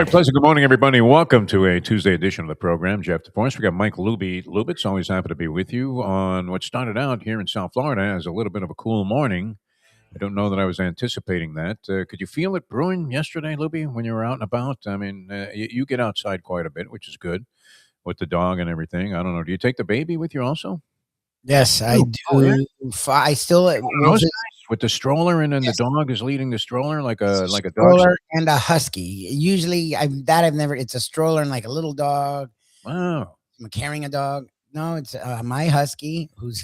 All right, pleasant good morning, everybody. Welcome to a Tuesday edition of the program. Jeff DeForest. We got Mike Lubitz. Always happy to be with you on what started out here in South Florida as a little bit of a cool morning. I don't know that I was anticipating that. Could you feel it brewing yesterday, Lubie, when you were out and about? I mean, you get outside quite a bit, which is good with the dog and everything. I don't know. Do you take the baby with you also? Yes, I do. Oh, yeah. I still Those guys with the stroller, and then yes, the dog is leading the stroller like it's a a dog. stroller and a husky. Usually, I've never. It's a stroller and like a little dog. Wow. I'm carrying a dog. No, it's my husky who's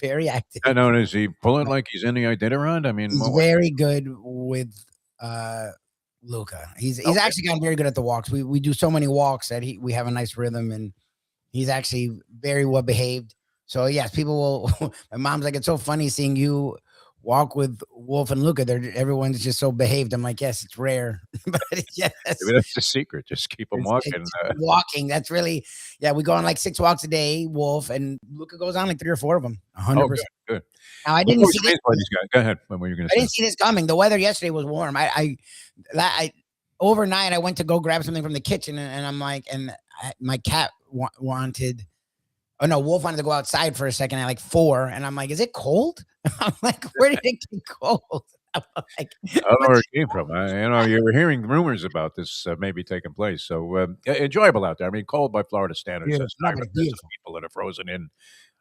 very active. I know. Does he pull it like he's in the Iditarod? I mean, He's very good with Luca. He's Okay. actually gotten very good at the walks. We do so many walks that we have a nice rhythm, and he's actually very well behaved. So yes, people will. My mom's like, it's so funny seeing you walk with Wolf and Luca. Everyone's just so behaved. I'm like, yes, it's rare, but yes, Maybe that's the secret. Just keep them walking. it's walking. That's really, yeah. We go on like 6 walks a day. Wolf and Luca goes on like 3 or 4 of them. 100%. Good. Now I I'm didn't always see this. amazed by these guys. Go ahead. What were you going I to didn't say? see this coming. The weather yesterday was warm. I overnight I went to go grab something from the kitchen, and I'm like, my cat wanted. Oh no, Wolf wanted to go outside for a second at like 4, and I'm like, "Is it cold?" I'm like, "Where did it get cold?" I'm like, I don't know where it came from. You were hearing rumors about this maybe taking place. So enjoyable out there. I mean, cold by Florida standards. beautiful. That's No, not but it's there's beautiful. people that are frozen in.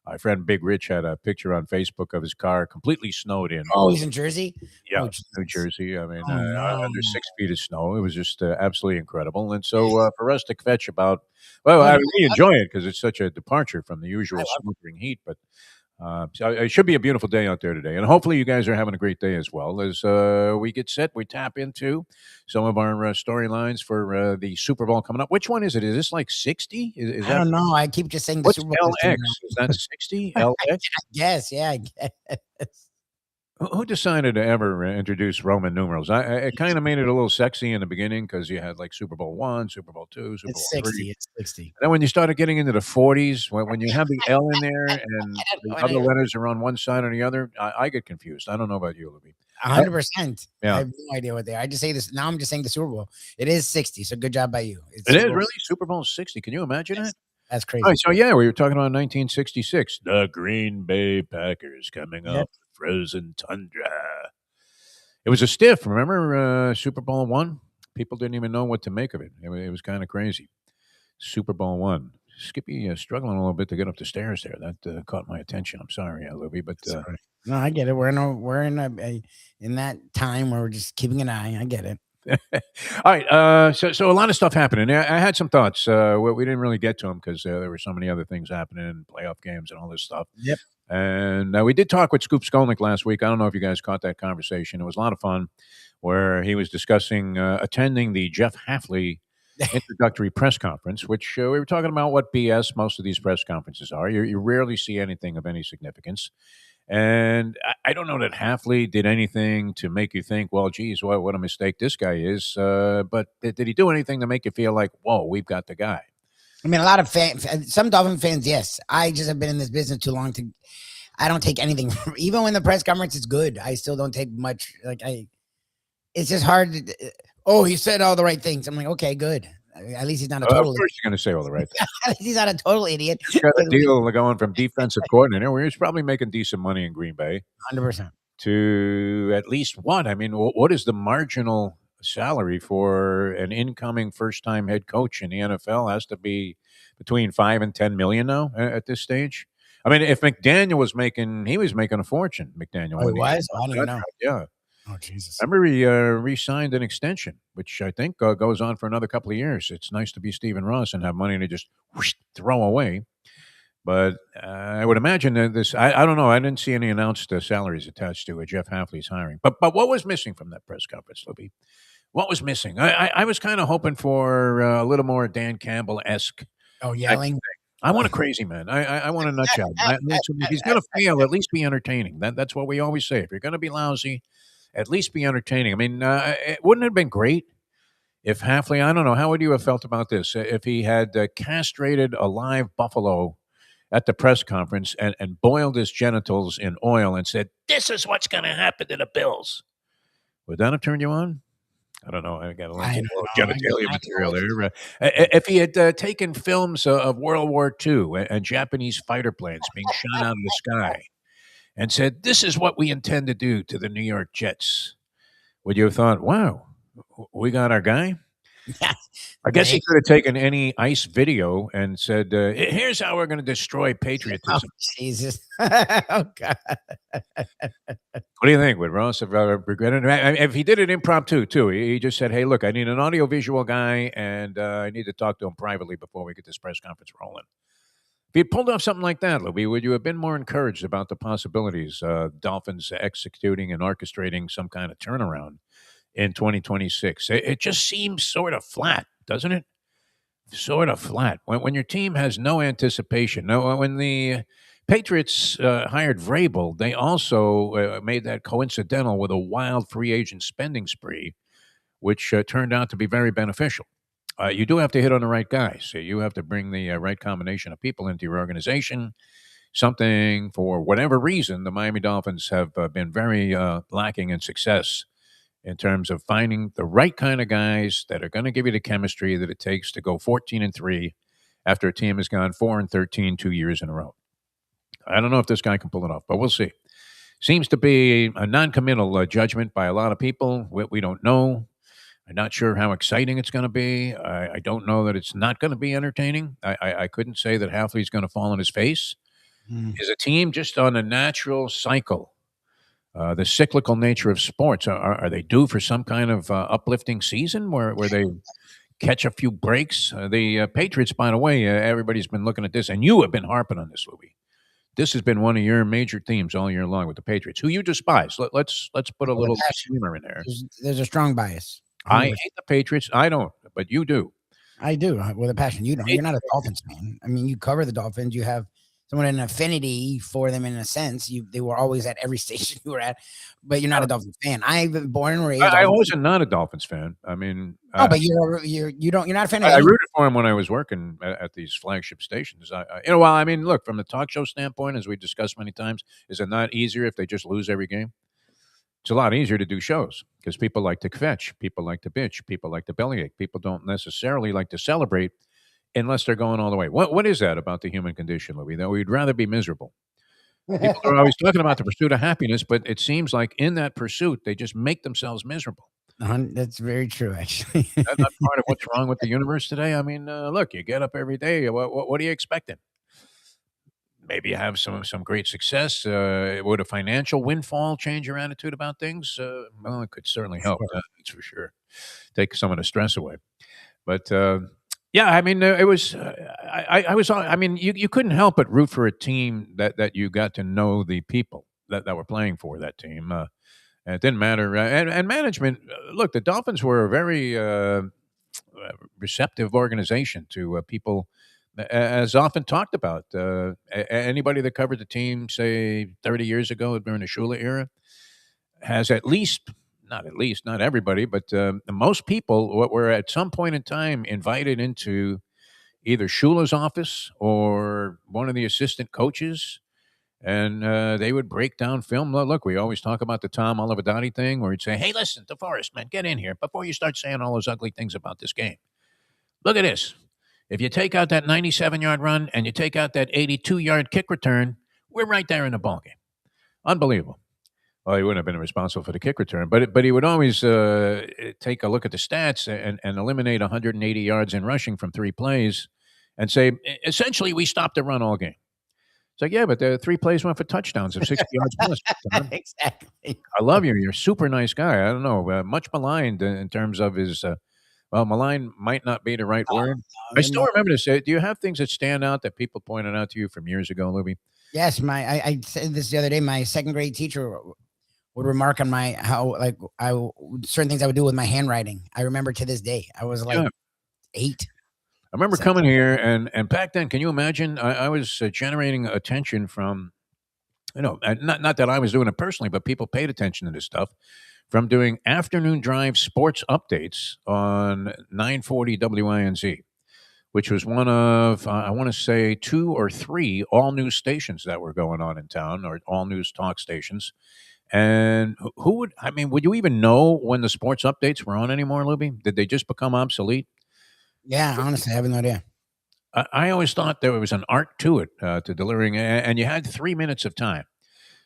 My friend Big Rich had a picture on Facebook of his car completely snowed in. Oh, he's in Jersey. Yeah, Oh, New Jesus. Jersey. I mean, Oh no. under 6 feet of snow. It was just absolutely incredible. And so for us to fetch well, No, I no, mean, we enjoy it because it's such a departure from the I usual love sweltering heat. But so it should be a beautiful day out there today. And hopefully you guys are having a great day as well. As we get set, we tap into some of our storylines for the Super Bowl coming up. Which one is it? Is this like 60? Is I that don't know. I keep just saying the what's Super Bowl is coming LX? Is that 60? out. LX? I guess, yeah, I guess. Who decided to ever introduce Roman numerals? It kind of made it a little sexy in the beginning because you had like Super Bowl one, Super Bowl two, Super Bowl It's three. 60. It's 60. And then when you started getting into the 40s, when you have the L in there and I don't the know. other letters are on one side or the other, I get confused. I don't know about you, Libby. 100%. I Yeah, have no idea what they are. I just say this now. I'm just saying the Super Bowl. It is 60. So good job by you. It's it Super is Bowl. really Super Bowl 60. Can you imagine Yes, it? that's All right, crazy. so yeah, we were talking about 1966. The Green Bay Packers coming Yep. off the frozen tundra. It was a stiff. Remember Super Bowl one? People didn't even know what to make of it. It was kind of crazy. Super Bowl one. Skippy struggling a little bit to get up the stairs there. That caught my attention. I'm sorry, Libby, but Sorry. No, I get it. In that time where we're just keeping an eye. I get it. all right. So a lot of stuff happening. I had some thoughts. We didn't really get to them because there were so many other things happening, playoff games and all this stuff. Yep. And we did talk with Scoop Skolnick last week. I don't know if you guys caught that conversation. It was a lot of fun where he was discussing attending the Jeff Hafley introductory press conference, which we were talking about what BS most of these press conferences are. You rarely see anything of any significance. And I don't know that Hafley did anything to make you think, well, geez, what a mistake this guy is. But did he do anything to make you feel like, whoa, we've got the guy? I mean, a lot of some Dolphin fans, yes. I just have been in this business too long I don't take anything. Even when the press conference is good, I still don't take much. It's just hard. He said all the right things. I'm like, okay, good. At least he's not a Of total course, idiot. you're going to say all the right things. At least he's not a total idiot. He's got a deal going from defensive coordinator, where he's probably making decent money in Green Bay, 100%. to at least what? I mean, what is the marginal salary for an incoming first-time head coach in the NFL? Has to be between 5 and 10 million now at this stage. I mean, if McDaniel was making, he was making a fortune. McDaniel, Oh, when he was? I don't even know. yeah. Oh, Jesus. Remember, he re-signed an extension, which I think goes on for another couple of years. It's nice to be Stephen Ross and have money to just throw away. But I would imagine that I don't know. I didn't see any announced salaries attached to Jeff Hafley's hiring. But what was missing from that press conference, Libby? What was missing? I was kind of hoping for a little more Dan Campbell-esque. Oh, yelling. I want a crazy man. I want a nut job. If he's going to fail, at least be entertaining. That's what we always say. If you're going to be lousy, at least be entertaining. I mean, wouldn't it have been great if Hafley, I don't know, how would you have felt about this? If he had castrated a live buffalo at the press conference and boiled his genitals in oil and said, this is what's going to happen to the Bills. Would that have turned you on? I don't know. I got a I little don't know. I guess genitalia my material voice. there. If he had taken films of World War II and Japanese fighter planes being shot out of the sky and said, "This is what we intend to do to the New York Jets," would you have thought, "Wow, we got our guy"? Yeah, I guess they. he could have taken any ICE video and said, "Here's how we're going to destroy Oh patriotism." Jesus! Oh God! What do you think? Would Ross have regretted it? If he did it impromptu too, he just said, "Hey, look, I need an audio-visual guy, and I need to talk to him privately before we get this press conference rolling." If he pulled off something like that, Louis, would you have been more encouraged about the possibilities? Dolphins executing and orchestrating some kind of turnaround in 2026. It just seems sort of flat, doesn't it? Sort of flat. When your team has no anticipation. No, when the Patriots hired Vrabel, they also made that coincidental with a wild free agent spending spree, which turned out to be very beneficial. You do have to hit on the right guys. So you have to bring the right combination of people into your organization. Something for whatever reason, the Miami Dolphins have been very lacking in success in terms of finding the right kind of guys that are going to give you the chemistry that it takes to go 14-3 after a team has gone 4-13 2 years in a row. I don't know if this guy can pull it off, but we'll see. Seems to be a non-committal judgment by a lot of people. We don't know. I'm not sure how exciting it's going to be. I don't know that it's not going to be entertaining. I couldn't say that Halfley's going to fall on his face. Mm. Is a team just on a natural cycle? The cyclical nature of sports. Are they due for some kind of uplifting season where they catch a few breaks? The Patriots, by the way, everybody's been looking at this, and you have been harping on this, Louis. This has been one of your major themes all year long with the Patriots, who you despise. Let's put a With a little passion. disclaimer in there. There's a strong bias. I 100%. hate the Patriots. I don't, but you do. I do with a passion. You I don't. hate You're not a Dolphins fan. I mean, you cover the Dolphins. You have somewhat an affinity for them in a sense. They were always at every station you were at, but you're not a Dolphins fan. I've been born and raised. I All, wasn't not a Dolphins fan. I mean, no, but you're not a fan of I any. rooted for him when I was working at these flagship stations. Well, I mean, look, from the talk show standpoint, as we discussed many times, is it not easier if they just lose every game? It's a lot easier to do shows because people like to fetch, people like to bitch, people like to bellyache. People don't necessarily like to celebrate unless they're going all the way. What is that about the human condition, Louis? That we'd rather be miserable. People are always talking about the pursuit of happiness, but it seems like in that pursuit, they just make themselves miserable. That's very true, actually. That's not part of what's wrong with the universe today. I mean, look, you get up every day. What are you expecting? Maybe you have some great success. Would a financial windfall change your attitude about things? Well, it could certainly help. Sure. That's for sure. Take some of the stress away. But yeah, I mean, it was. I was. I mean, you couldn't help but root for a team that you got to know the people that were playing for that team. And it didn't matter. And management. Look, the Dolphins were a very receptive organization to people, as often talked about. Anybody that covered the team, say 30 years ago during the Shula era, has not everybody, but most people were at some point in time invited into either Shula's office or one of the assistant coaches, and they would break down film. Look, we always talk about the Tom Olivadotti thing, where he'd say, "Hey, listen, DeForest, man, get in here before you start saying all those ugly things about this game. Look at this. If you take out that 97-yard run and you take out that 82-yard kick return, we're right there in the ballgame. Unbelievable." Well, he wouldn't have been responsible for the kick return, but he would always take a look at the stats and eliminate 180 yards in rushing from 3 plays, and say essentially we stopped the run all game. It's like, yeah, but the 3 plays went for touchdowns of 60 yards plus. Tom. Exactly. I love you. You're a super nice guy. I don't know, much maligned in terms of his. Well, maligned might not be the right word. I still No. remember this. Do you have things that stand out that people pointed out to you from years ago, Libby? Yes, I said this the other day. My second grade teacher would remark on my how like certain things I would do with my handwriting. I remember to this day. I was like Yeah. 8. I remember So, coming here, and back then, can you imagine? I was generating attention from, not that I was doing it personally, but people paid attention to this stuff from doing afternoon drive sports updates on 940 WINZ, which was one of, I want to say, 2 or 3 all news stations that were going on in town, or all news talk stations. And who would, I mean, would you even know when the sports updates were on anymore, Lubie? Did they just become obsolete? Yeah, honestly, I have no idea. I always thought there was an art to it, to delivering, and you had 3 minutes of time.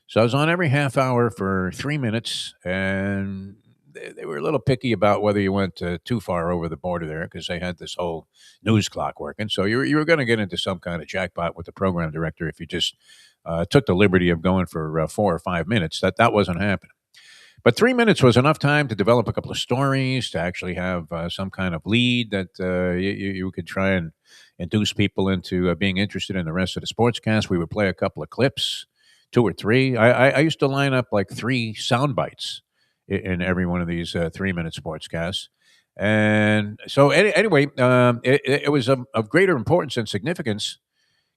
So I was on every half hour for 3 minutes, and they were a little picky about whether you went too far over the border there because they had this whole news clock working. So you were going to get into some kind of jackpot with the program director if you just took the liberty of going for 4 or 5 minutes. That wasn't happening. But 3 minutes was enough time to develop a couple of stories, to actually have some kind of lead that you could try and induce people into being interested in the rest of the sportscast. We would play a couple of clips, two or three. I used to line up like three sound bites in every one of these 3 minute sportscasts. And so, anyway, it was of greater importance and significance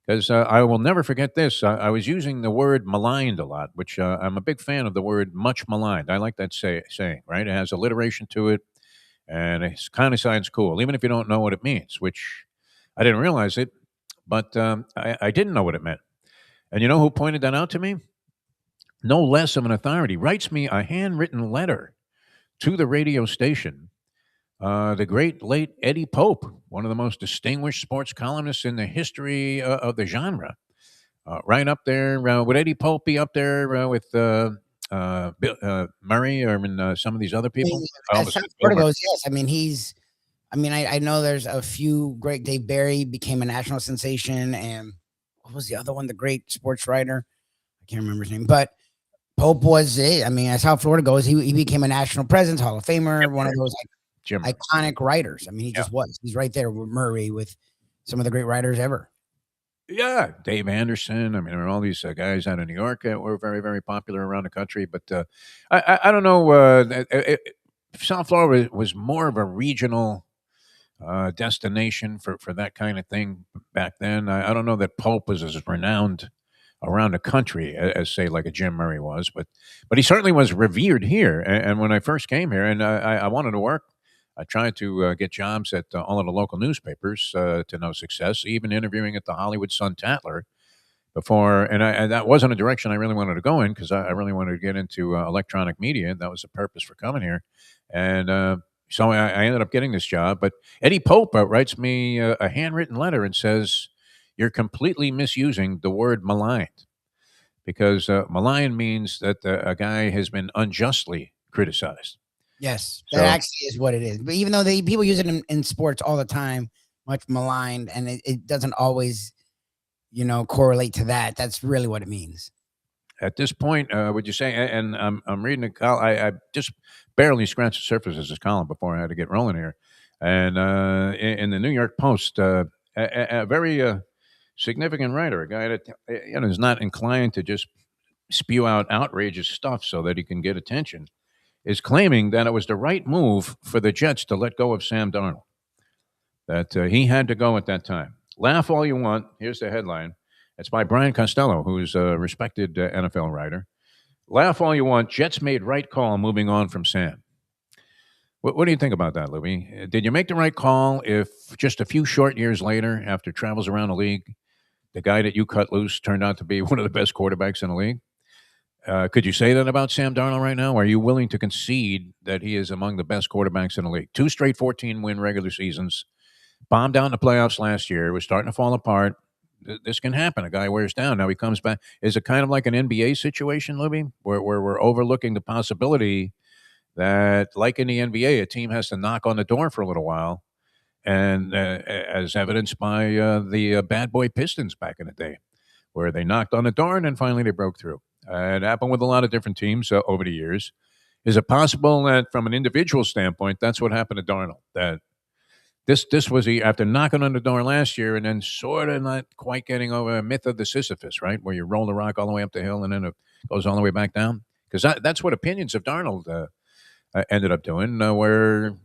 because I will never forget this. I was using the word maligned a lot, which I'm a big fan of the word much maligned. I like that saying, right? It has alliteration to it, and it kind of sounds cool, even if you don't know what it means, which I didn't realize it, but I didn't know what it meant. And you know who pointed that out to me? No less of an authority. Writes me a handwritten letter to the radio station. The great late Eddie Pope, one of the most distinguished sports columnists in the history of the genre. Right up there, would Eddie Pope be up there with Murray or some of these other I people? mean, I as almost South said Bill Florida Murray. goes, yes. I mean, I know there's a few great. Dave Barry became a national sensation, and what was the other one? The great sports writer. I can't remember his name, but Pope was it. I mean, as South Florida goes, he became a national presence, Hall of Famer, one of those Jim Murray. iconic writers. I mean, he Yeah. just was. He's right there with Murray, with some of the great writers ever. Yeah, Dave Anderson. I mean, there are all these guys out of New York that were very, very popular around the country. But I don't know. South Florida was more of a regional destination for that kind of thing back then. I don't know that Pope was as renowned around the country as say like a Jim Murray was, but he certainly was revered here. And when I first came here, and I wanted to work, I tried to get jobs at all of the local newspapers to no success, even interviewing at the Hollywood Sun Tatler before. And that wasn't a direction I really wanted to go in because I really wanted to get into electronic media. That was the purpose for coming here. And so I ended up getting this job. But Eddie Pope writes me a handwritten letter and says, "You're completely misusing the word maligned because malign means that a guy has been unjustly criticized." Yes, that So actually is what it is. But even though people use it in sports all the time, much maligned, and it doesn't always, correlate to that. That's really what it means. at this point, would you say? And I'm reading a column. I just barely scratched the surface of this column before I had to get rolling here. And in the New York Post, a very significant writer, a guy that is not inclined to just spew out outrageous stuff so that he can get attention, is claiming that it was the right move for the Jets to let go of Sam Darnold. That he had to go at that time. Laugh all you want. Here's the headline. It's by Brian Costello, who's a respected NFL writer. Laugh all you want. Jets made right call moving on from Sam. What do you think about that, Louie? Did you make the right call if just a few short years later, after travels around the league, the guy that you cut loose turned out to be one of the best quarterbacks in the league? Could you say that about Sam Darnold right now? Are you willing to concede that he is among the best quarterbacks in the league? Two straight 14-win regular seasons, bombed out in the playoffs last year, was starting to fall apart. This can happen. A guy wears down. Now he comes back. Is it kind of like an NBA situation, Libby, where we're overlooking the possibility that, like in the NBA, a team has to knock on the door for a little while, and as evidenced by the bad boy Pistons back in the day, where they knocked on the door and then finally they broke through. It happened with a lot of different teams over the years. Is it possible that, from an individual standpoint, that's what happened to Darnold? That this was after knocking on the door last year and then sort of not quite getting over a myth of the Sisyphus, right? Where you roll the rock all the way up the hill and then it goes all the way back down. Because that's what opinions of Darnold ended up doing, where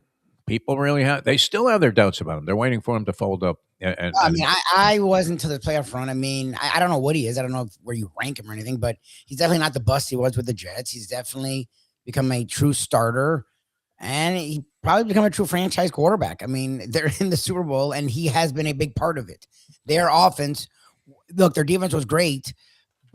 people really they still have their doubts about him. They're waiting for him to fold up. I mean, I wasn't to the playoff run. I mean, I don't know what he is. I don't know where you rank him or anything, but he's definitely not the bust he was with the Jets. He's definitely become a true starter, and he probably become a true franchise quarterback. I mean, they're in the Super Bowl, and he has been a big part of it. Their offense, look, their defense was great,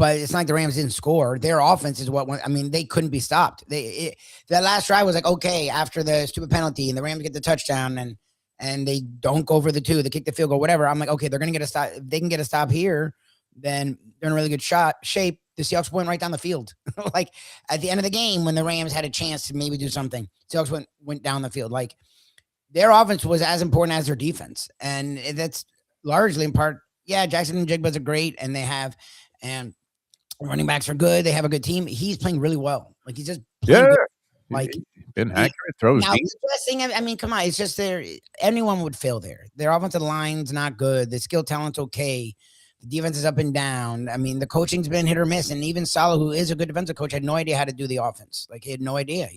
but it's not like the Rams didn't score. Their offense is what went, I mean, they couldn't be stopped. That last drive was like, okay, after the stupid penalty and the Rams get the touchdown and they don't go for the 2, they kick the field goal, whatever. I'm like, okay, they're going to get a stop. If they can get a stop here, then they're in a really good shape. The Seahawks went right down the field. Like at the end of the game, when the Rams had a chance to maybe do something, Seahawks went down the field. Like their offense was as important as their defense. And that's largely in part, yeah, Jackson and Jigba's are great, and and running backs are good. They have a good team. He's playing really well. Like he's just playing good. Like been accurate throws. Now, I mean, come on, it's just anyone would fail there. Their offensive line's not good. The skill talent's okay. The defense is up and down. I mean, the coaching's been hit or miss. And even Saleh, who is a good defensive coach, had no idea how to do the offense. Like he had no idea.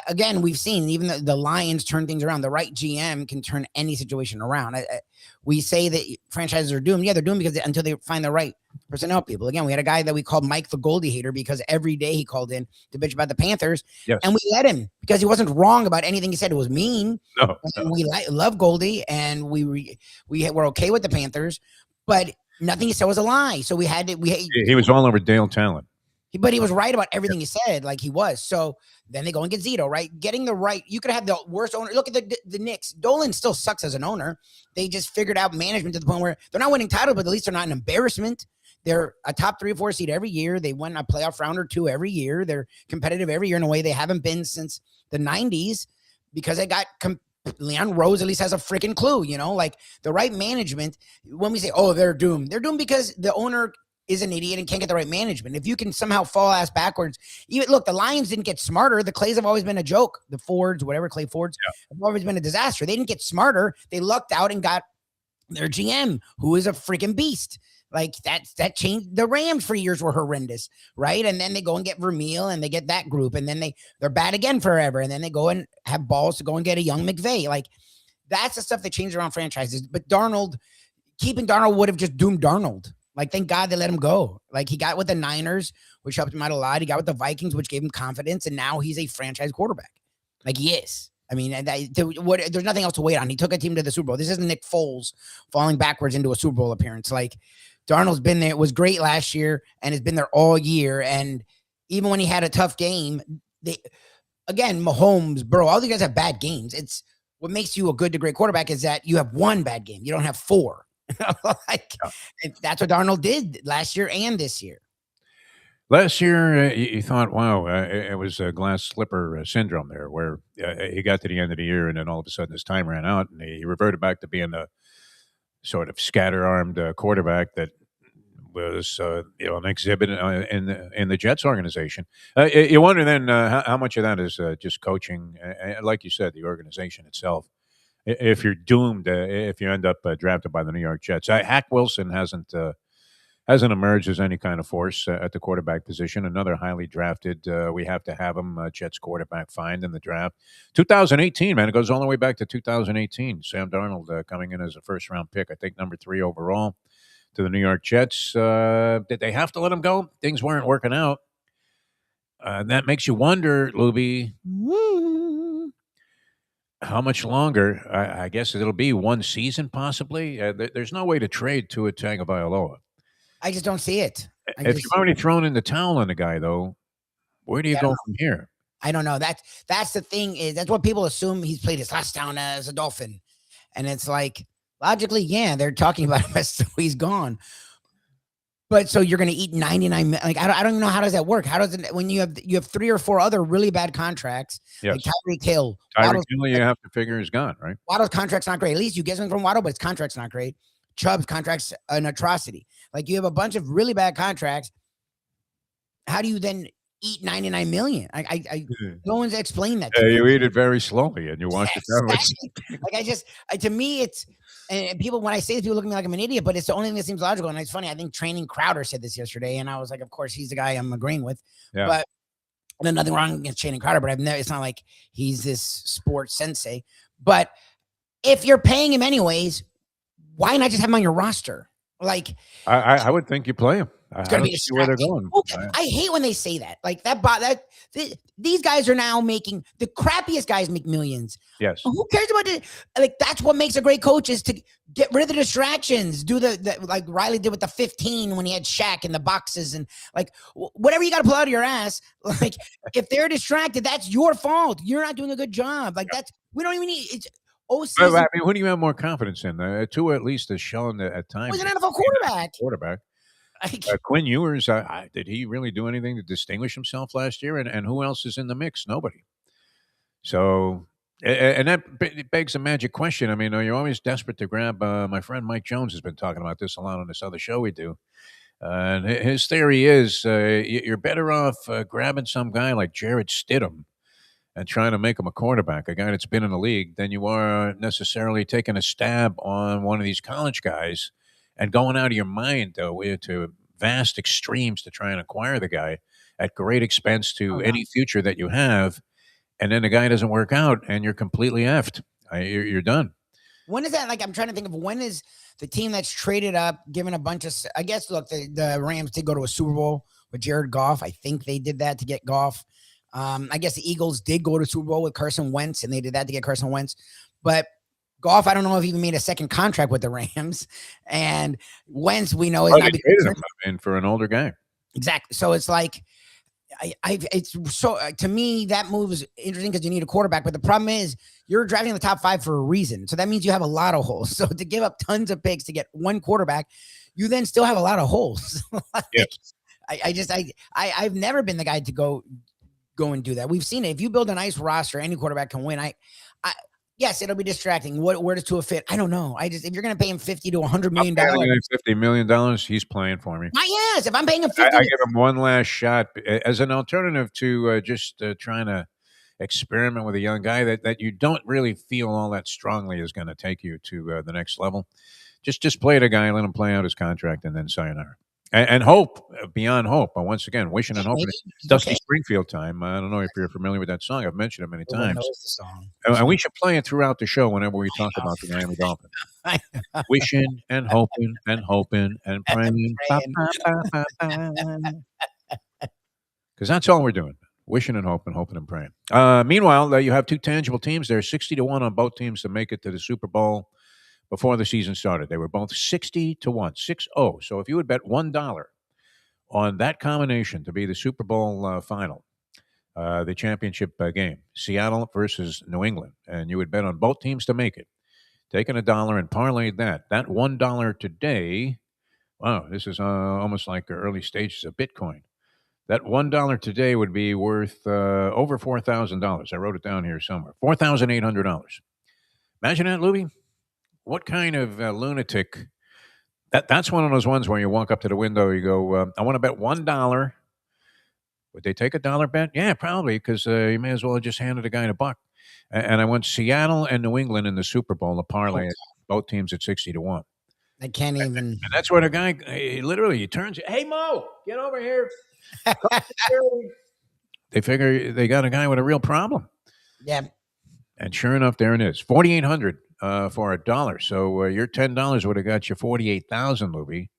Again, we've seen even the Lions turn things around. The right GM can turn any situation around. We say that franchises are doomed. Yeah, they're doomed because until they find the right personnel people. Again, we had a guy that we called Mike the Goldie hater because every day he called in to bitch about the Panthers. Yes. And we let him because he wasn't wrong about anything he said. It was mean. No. We love Goldie, and we were okay with the Panthers, but nothing he said was a lie. So he was all over Dale Talon. But he was right about everything he said, like he was. So then they go and get Zito, right? Getting the right, you could have the worst owner. Look at the Knicks. Dolan still sucks as an owner. They just figured out management to the point where they're not winning titles, but at least they're not an embarrassment. They're a top 3 or 4 seed every year. They win a playoff round or 2 every year. They're competitive every year in a way they haven't been since the 90s because they got Leon Rose at least has a freaking clue, like the right management. When we say, oh, they're doomed because the owner is an idiot and can't get the right management. If you can somehow fall ass backwards, the Lions didn't get smarter. The Clays have always been a joke. The Fords, whatever, Clay Fords, have always been a disaster. They didn't get smarter. They lucked out and got their GM, who is a freaking beast. Like that changed. The Rams for years were horrendous, right? And then they go and get Vermeil and they get that group, and then they're bad again forever. And then they go and have balls to go and get a young McVay. Like that's the stuff that changed around franchises. But keeping Darnold would have just doomed Darnold. Like, thank God they let him go. Like, he got with the Niners, which helped him out a lot. He got with the Vikings, which gave him confidence. And now he's a franchise quarterback. Like, he is. I mean, there's nothing else to wait on. He took a team to the Super Bowl. This isn't Nick Foles falling backwards into a Super Bowl appearance. Like, Darnold's been there. It was great last year and has been there all year. And even when he had a tough game, Mahomes, Burrow, all these guys have bad games. It's what makes you a good to great quarterback is that you have one bad game. You don't have 4. That's what Darnold did last year and this year. Last year, you thought, wow, it was a glass slipper syndrome there, where he got to the end of the year and then all of a sudden his time ran out and he reverted back to being a sort of scatter-armed quarterback that was an exhibit in the Jets organization. You wonder then how much of that is just coaching, like you said, the organization itself. If you're doomed, if you end up drafted by the New York Jets, Hack Wilson hasn't emerged as any kind of force at the quarterback position. Another highly drafted, we have to have him, Jets quarterback find in the draft. 2018, man, it goes all the way back to 2018. Sam Darnold coming in as a first-round pick, I think number 3 overall to the New York Jets. Did they have to let him go? Things weren't working out. That makes you wonder, Lubie, how much longer? I guess it'll be 1 season, possibly. There's no way to trade Tua Tagovailoa. I just don't see it. If you've already thrown in the towel on the guy, though, where do you go from here? I don't know. That's the thing. Is that's what people assume he's played his last down as a Dolphin, and it's like logically, yeah, they're talking about him as though he's gone. But so you're going to eat 99. Like I don't even know how does that work. How does it when you have 3 or 4 other really bad contracts? Yes. Like Tyreek Hill. Tyreek Hill, you have to figure is gone, right? Waddle's contract's not great. At least you get something from Waddle, but his contract's not great. Chubb's contract's an atrocity. Like you have a bunch of really bad contracts. How do you then eat 99 million? No one's explained that. You eat it very slowly and you wash it down. Like to me, it's. And people, when I say this, people look at me like I'm an idiot, but it's the only thing that seems logical. And it's funny. I think Training Crowder said this yesterday, and I was like, of course, he's the guy I'm agreeing with. Yeah. But there's nothing wrong against Training Crowder, but it's not like he's this sports sensei. But if you're paying him anyways, why not just have him on your roster? Like, I would think you play him. it's I going to don't be see where they're distracting. going. Okay, I hate when they say that. Like these guys are now making the crappiest guys make millions. Yes. Who cares about it? Like that's what makes a great coach is to get rid of the distractions. Do the like Riley did with the 15 when he had Shaq in the boxes and like whatever you got to pull out of your ass. Like if they're distracted, that's your fault. You're not doing a good job. Like that's we don't even need it's But, OCs. I mean, who do you have more confidence in? Tua at least has shown that at Was times an he NFL can be an NFL quarterback. quarterback. Like Quinn Ewers, did he really do anything to distinguish himself last year? And who else is in the mix? Nobody. So, and that begs a magic question. I mean, you're always desperate to grab. My friend Mike Jones has been talking about this a lot on this other show we do. And his theory is you're better off grabbing some guy like Jared Stidham and trying to make him a quarterback, a guy that's been in the league, than you are necessarily taking a stab on one of these college guys and going out of your mind to vast extremes to try and acquire the guy at great expense oh to no. any future that you have. And then the guy doesn't work out and you're completely effed. You're done. When is that? Like, I'm trying to think of when is the team that's traded up, given a bunch of. I guess look, the Rams did go to a Super Bowl with Jared Goff. I think they did that to get Goff. I guess the Eagles did go to Super Bowl with Carson Wentz, and they did that to get Carson Wentz. But Goff, I don't know if he even made a second contract with the Rams. And Wentz, we know, is Oh, not they traded him, because I mean, for an older guy. exactly. So it's like it's so to me that move is interesting because you need a quarterback, but the problem is you're drafting the top 5 for a reason. So that means you have a lot of holes. So to give up tons of picks to get one quarterback, you then still have a lot of holes. Like, Yes. I've never been the guy to go and do that. We've seen it. If you build a nice roster, any quarterback can win. I yes, it'll be distracting. Where does Tua fit? I don't know. I just if you're going to pay him $50 to $100 I'm million, paying the guy $50 million. He's playing for me. my ass. If I'm paying him I 50, give him one last shot as an alternative to just trying to experiment with a young guy that you don't really feel all that strongly is going to take you to the next level. Just play the guy, let him play out his contract, and then sayonara. And hope beyond hope. But once again, wishing and hoping. maybe Dusty okay. Springfield time. I don't know if you're familiar with that song. I've mentioned it many Everybody times. knows the song. And we should play it throughout the show whenever we talk about the Miami Dolphins. Wishing and hoping and praying. Because that's all we're doing. Wishing and hoping and praying. Meanwhile, you have two tangible teams. They're 60-1 on both teams to make it to the Super Bowl before the season started. They were both 60-1, 6-0. So if you would bet $1 on that combination to be the Super Bowl final, the championship game, Seattle versus New England, and you would bet on both teams to make it, taking $1 and parlayed that $1 today. Wow, this is almost like early stages of Bitcoin. That $1 today would be worth over $4,000. I wrote it down here somewhere. $4,800. Imagine that, Lubie. What kind of lunatic? That's one of those ones where you walk up to the window, you go, I want to bet $1. Would they take a dollar bet? Yeah, probably, because you may as well have just handed a guy a buck. And I went Seattle and New England in the Super Bowl, a parlay, both teams at 60-1. I can't even. And that's where the guy literally he turns, hey Mo, get over here. They figure they got a guy with a real problem. Yeah. And sure enough, there it is. 4,800 for $1. So your $10 would have got you 48,000, Lubie.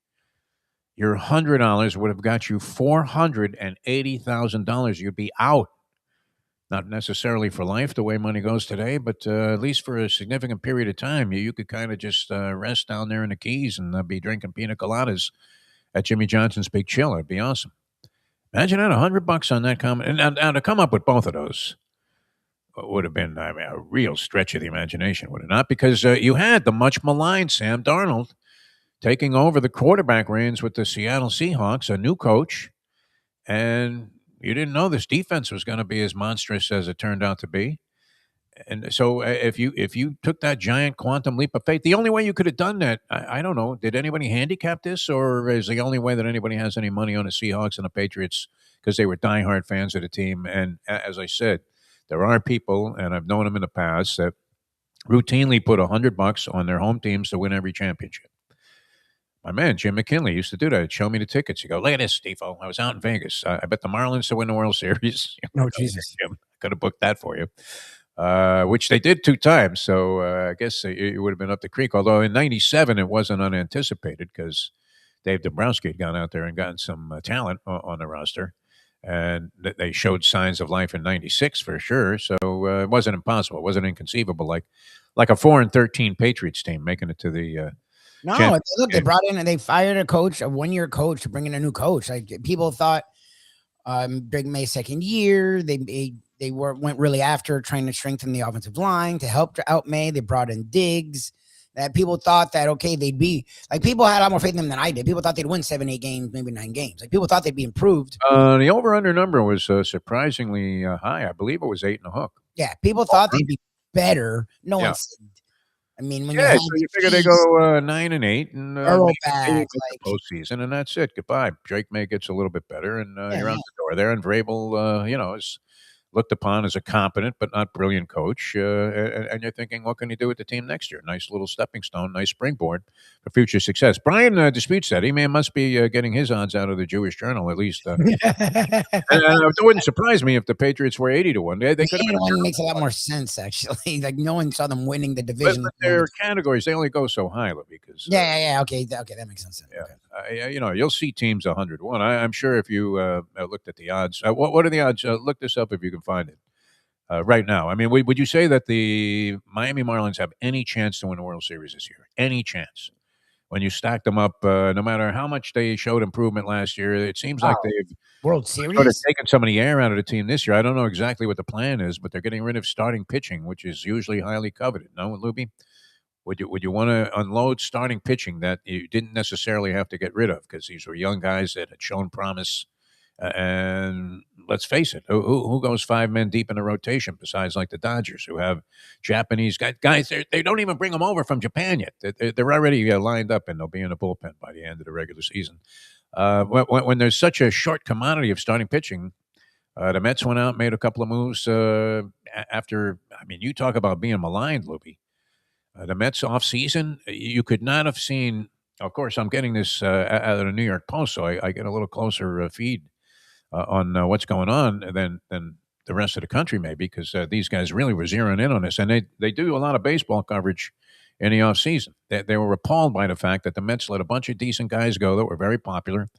Your $100 would have got you $480,000. You'd be out. Not necessarily for life, the way money goes today, but at least for a significant period of time, you could kind of just rest down there in the Keys and be drinking pina coladas at Jimmy Johnson's Big Chill. It'd be awesome. Imagine that, $100 on that comment. And now to come up with both of those would have been a real stretch of the imagination, would it not? Because you had the much maligned Sam Darnold taking over the quarterback reins with the Seattle Seahawks, a new coach, and you didn't know this defense was going to be as monstrous as it turned out to be. And so if you took that giant quantum leap of faith, the only way you could have done that, I don't know, did anybody handicap this, or is the only way that anybody has any money on the Seahawks and the Patriots because they were diehard fans of the team? And as I said, there are people, and I've known them in the past, that routinely put $100 on their home teams to win every championship. My man, Jim McKinley, used to do that. He'd show me the tickets. He'd go, look at this, Defo. I was out in Vegas. I bet the Marlins to win the World Series. No, Jesus. Jim, I could have booked that for you. which they did 2 times. So I guess it would have been up the creek. Although in '97 it wasn't unanticipated because Dave Dombrowski had gone out there and gotten some talent on the roster, and they showed signs of life in '96 for sure. So it wasn't impossible. It wasn't inconceivable. Like a 4-13 Patriots team making it to the No, championship look, they game. brought in and they fired a coach, a 1-year coach, to bring in a new coach. Like people thought, Big May's second year, they went really after trying to strengthen the offensive line to help out May. They brought in Diggs. That people thought that okay, they'd be like people had a lot more faith in them than I did. People thought they'd win 7, 8 games, maybe 9 games. Like people thought they'd be improved. The over/under number was surprisingly high. I believe it was 8.5. Yeah, people thought they'd be better. No Yeah. one said. I mean, when you Yeah, have so you figure they go 9-8 and Burrow maybe back, get the like postseason, and that's it. Goodbye. Drake May gets a little bit better, and yeah, you're out yeah. the door there. And Vrabel, is looked upon as a competent but not brilliant coach, and you're thinking, what can he do with the team next year? Nice little stepping stone, nice springboard for future success. Brian disputes that. He must be getting his odds out of the Jewish Journal at least. And it wouldn't surprise me if the Patriots were 80-1. They The could have been. 81 makes a lot more sense, actually. Like no one saw them winning the But division. their categories, they only go so high, because Yeah. Okay, that makes sense. yeah, Okay. you'll see teams 101. I'm sure if you looked at the odds, what are the odds? Look this up if you can find it right now. I mean, would you say that the Miami Marlins have any chance to win the World Series this year? Any chance? When you stack them up, no matter how much they showed improvement last year, it seems like Oh, they've World sort of Series? taken some of the air out of the team this year. I don't know exactly what the plan is, but they're getting rid of starting pitching, which is usually highly coveted. No, Lubie? Would you want to unload starting pitching that you didn't necessarily have to get rid of because these were young guys that had shown promise? And let's face it, who goes 5 men deep in the rotation besides like the Dodgers, who have Japanese guys? They don't even bring them over from Japan yet. They're already lined up and they'll be in the bullpen by the end of the regular season. When there's such a short commodity of starting pitching, the Mets went out, made a couple of moves after. I mean, you talk about being maligned, Lubie. The Mets offseason, you could not have seen. Of course, I'm getting this out of the New York Post, so I get a little closer feed on what's going on than the rest of the country, maybe, because these guys really were zeroing in on this. And they do a lot of baseball coverage in the offseason. They were appalled by the fact that the Mets let a bunch of decent guys go that were very popular.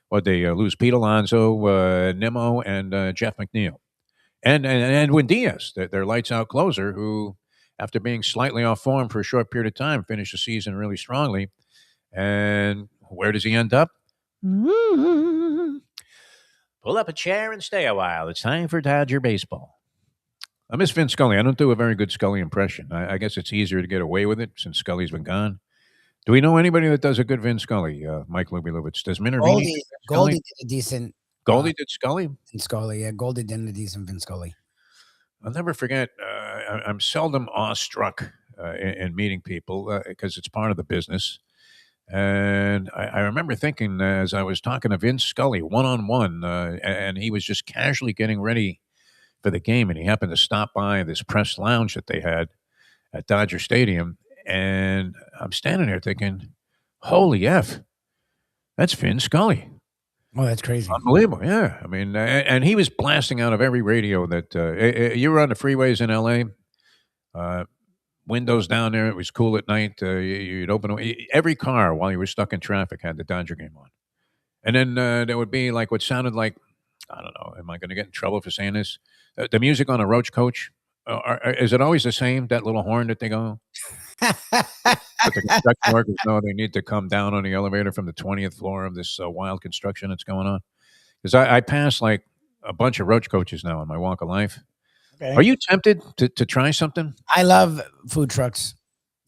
What they lose Pete Alonso, Nimmo, and Jeff McNeil. And Edwin Diaz, their lights out closer, who, after being slightly off form for a short period of time, finished the season really strongly. And where does he end up? Pull up a chair and stay a while. It's time for Dodger baseball. I miss Vin Scully. I don't do a very good Scully impression. I guess it's easier to get away with it since Scully's been gone. Do we know anybody that does a good Vin Scully? Mike Lubie. Does Minervini? Goldie did a decent. Goldie did Scully? Vin Scully, yeah. Goldie did a decent Vin Scully. I'll never forget. I'm seldom awestruck in meeting people because it's part of the business. And I remember thinking as I was talking to Vince Scully one-on-one, and he was just casually getting ready for the game, and he happened to stop by this press lounge that they had at Dodger Stadium, and I'm standing there thinking, holy F, that's Vin Scully. Oh, that's crazy. Unbelievable, yeah. I mean, and he was blasting out of every radio that you were on the freeways in L.A., windows down there. It was cool at night. You'd open every car while you were stuck in traffic had the Dodger game on, and then there would be like what sounded like, I don't know. Am I going to get in trouble for saying this? The music on a roach coach. Is it always the same? That little horn that they go. But the construction workers know they need to come down on the elevator from the 20th floor of this wild construction that's going on. Because I pass like a bunch of roach coaches now in my walk of life. Okay. Are you tempted to try something? I love food trucks.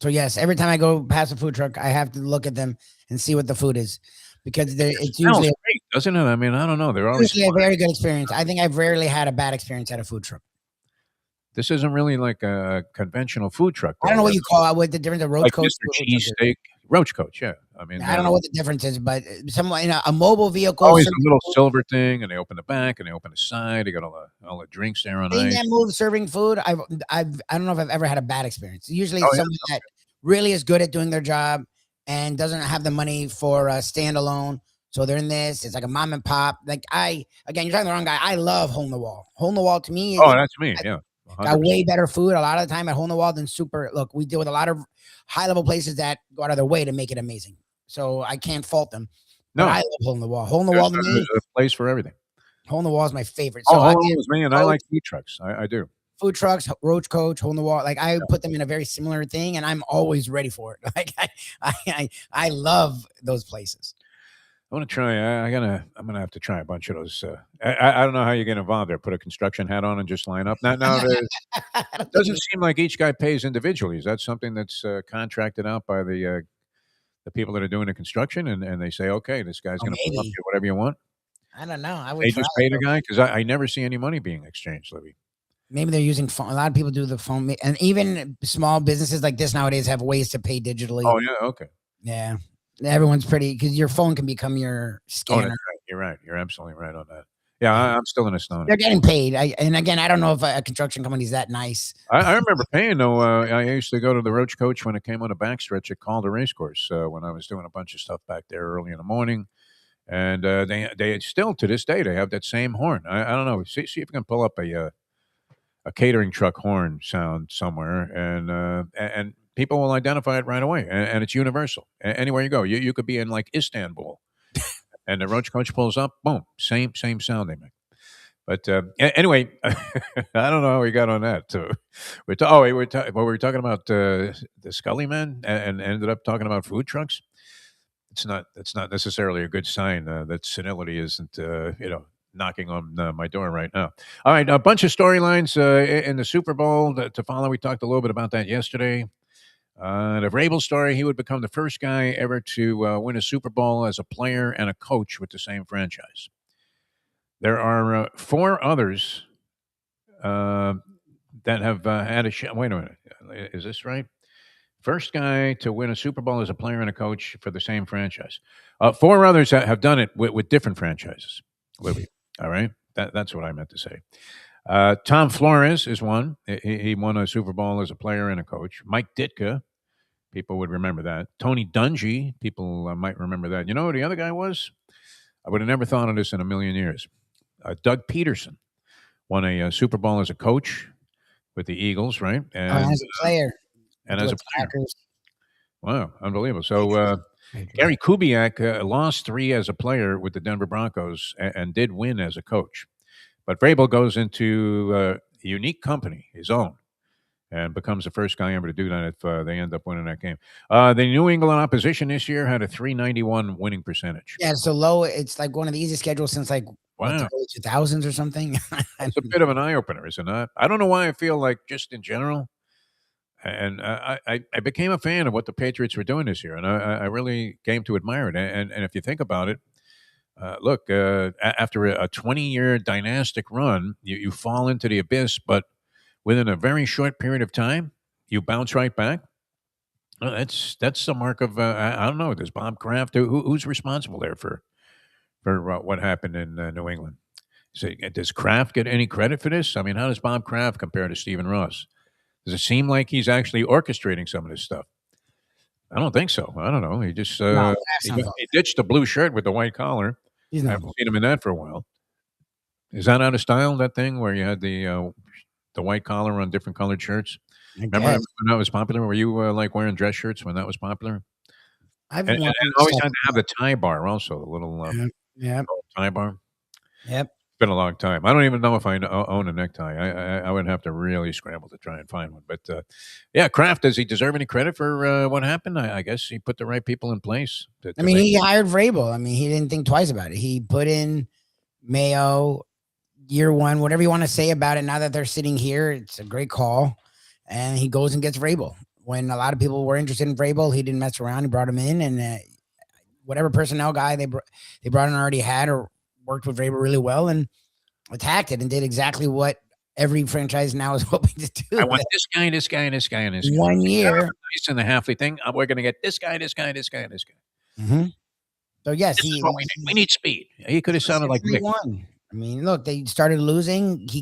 So yes, every time I go past a food truck, I have to look at them and see what the food is because it's usually great, doesn't it? I mean, I don't know. They're always usually a very good experience. I think I've rarely had a bad experience at a food truck. This isn't really like a conventional food truck. I don't know what you call it. What the difference of roach like coach? Mr. Cheesesteak, roach coach. Yeah, I mean, I don't know what the difference is, but someone a mobile vehicle. Always a little silver thing, and they open the back and they open the side. They got all the drinks there on Being ice. that move serving food, I don't know if I've ever had a bad experience. Usually, it's someone that really is good at doing their job and doesn't have the money for a standalone. So they're in this. It's like a mom and pop. Like again, you're talking to the wrong guy. I love hole in the wall. Hole in the wall to me. Oh, that's me. Yeah. Got 100%. way better food a lot of the time at Hole in the Wall than super. Look, we deal with a lot of high level places that go out of their way to make it amazing. So I can't fault them. But I No, love Hole in the Wall. Hole in the there's Wall to me, a place for everything. Hole in the Wall is my favorite. Oh, So I hold on get with me, and I coach, like food trucks. I do. food trucks, roach coach, Hole in the Wall. Like I put them in a very similar thing, and I'm always ready for it. Like I love those places. I want to try. I'm gonna have to try a bunch of those. I don't know how you get involved there. Put a construction hat on and just line up. Now it I don't think doesn't seem like each guy pays individually. Is that something that's contracted out by the people that are doing the construction, and they say, okay, this guy's oh, going to pull up maybe. here, whatever you want. I don't know. I would They try just it pay the though. guy because I never see any money being exchanged, Libby. Maybe they're using phone. A lot of people do the phone, and even small businesses like this nowadays have ways to pay digitally. Oh yeah, okay. Yeah, everyone's pretty because your phone can become your Oh, that's scanner. right. You're right. You're absolutely right on that. Yeah, Yeah. I'm still in a stone They're age. getting paid. And again, I don't know if a construction company's that nice. I remember paying though. I used to go to the Roach Coach when it came on a backstretch at Calder Racecourse when I was doing a bunch of stuff back there early in the morning. And they still to this day they have that same horn. I don't know. See if you can pull up a catering truck horn sound somewhere, and people will identify it right away, and it's universal. Anywhere you go, you could be in like Istanbul, and the Roach Coach pulls up, boom, same sound they make. But anyway, I don't know how we got on that. We were talking about the Scully men, and ended up talking about food trucks. That's not necessarily a good sign that senility isn't knocking on my door right now. All right, a bunch of storylines in the Super Bowl to follow. We talked a little bit about that yesterday. The Vrabel story, he would become the first guy ever to win a Super Bowl as a player and a coach with the same franchise. There are four others uh, that have had a shot. Wait a minute. Is this right? First guy to win a Super Bowl as a player and a coach for the same franchise. Four others have done it with different franchises. Libby. All right. That's what I meant to say. Tom Flores is one. He won a Super Bowl as a player and a coach. Mike Ditka, people would remember that. Tony Dungy, people might remember that. You know who the other guy was? I would have never thought of this in a million years. Doug Peterson won a Super Bowl as a coach with the Eagles, right? As a player, And do as it a player. Packers. Wow, unbelievable. So Patriots. Gary Kubiak lost three as a player with the Denver Broncos and did win as a coach. But Vrabel goes into a unique company, his own, and becomes the first guy ever to do that if they end up winning that game. The New England opposition this year had a 391 winning percentage. Yeah, so low. It's like one of the easiest schedules since like what the Wow. early 2000s or something. It's a bit of an eye opener, is it not? I don't know why I feel like just in general, and I became a fan of what the Patriots were doing this year, and I really came to admire it. And if you think about it, look, after a 20-year dynastic run, you fall into the abyss, but within a very short period of time, you bounce right back. That's the mark of I don't know. Does Bob Kraft who's responsible there for what happened in New England? So, does Kraft get any credit for this? I mean, how does Bob Kraft compare to Stephen Ross? Does it seem like he's actually orchestrating some of this stuff? I don't think so. I don't know. He just No, Kraft's not involved. he ditched the blue shirt with the white collar. He's I not haven't involved. seen him in that for a while. Is that out of style? That thing where you had the white collar on different colored shirts. I Remember guess when that was popular? Were you like wearing dress shirts when that was popular? I've And worn always stuff. had to have the tie bar also, the little Yep, yep, tie bar. yep. It's been a long time. I don't even know if I own a necktie. I would have to really scramble to try and find one. But yeah, Kraft, does he deserve any credit for what happened? I guess he put the right people in place. I mean, he hired Vrabel. I mean, he didn't think twice about it. He put in Mayo year one, whatever you want to say about it. Now that they're sitting here, it's a great call. And he goes and gets Vrabel. When a lot of people were interested in Vrabel, he didn't mess around. He brought him in, and whatever personnel guy they brought in already had or worked with Vrabel really well and attacked it and did exactly what every franchise now is hoping to do. I want this guy, this guy, and this guy, and this guy. 1 year. Nice in the Halfley thing. We're going to get this guy, this guy, this guy, and this guy. Mm-hmm. So yes, This is what we need. We need speed. He could have sounded like Vic. won. I mean, look, they started losing. He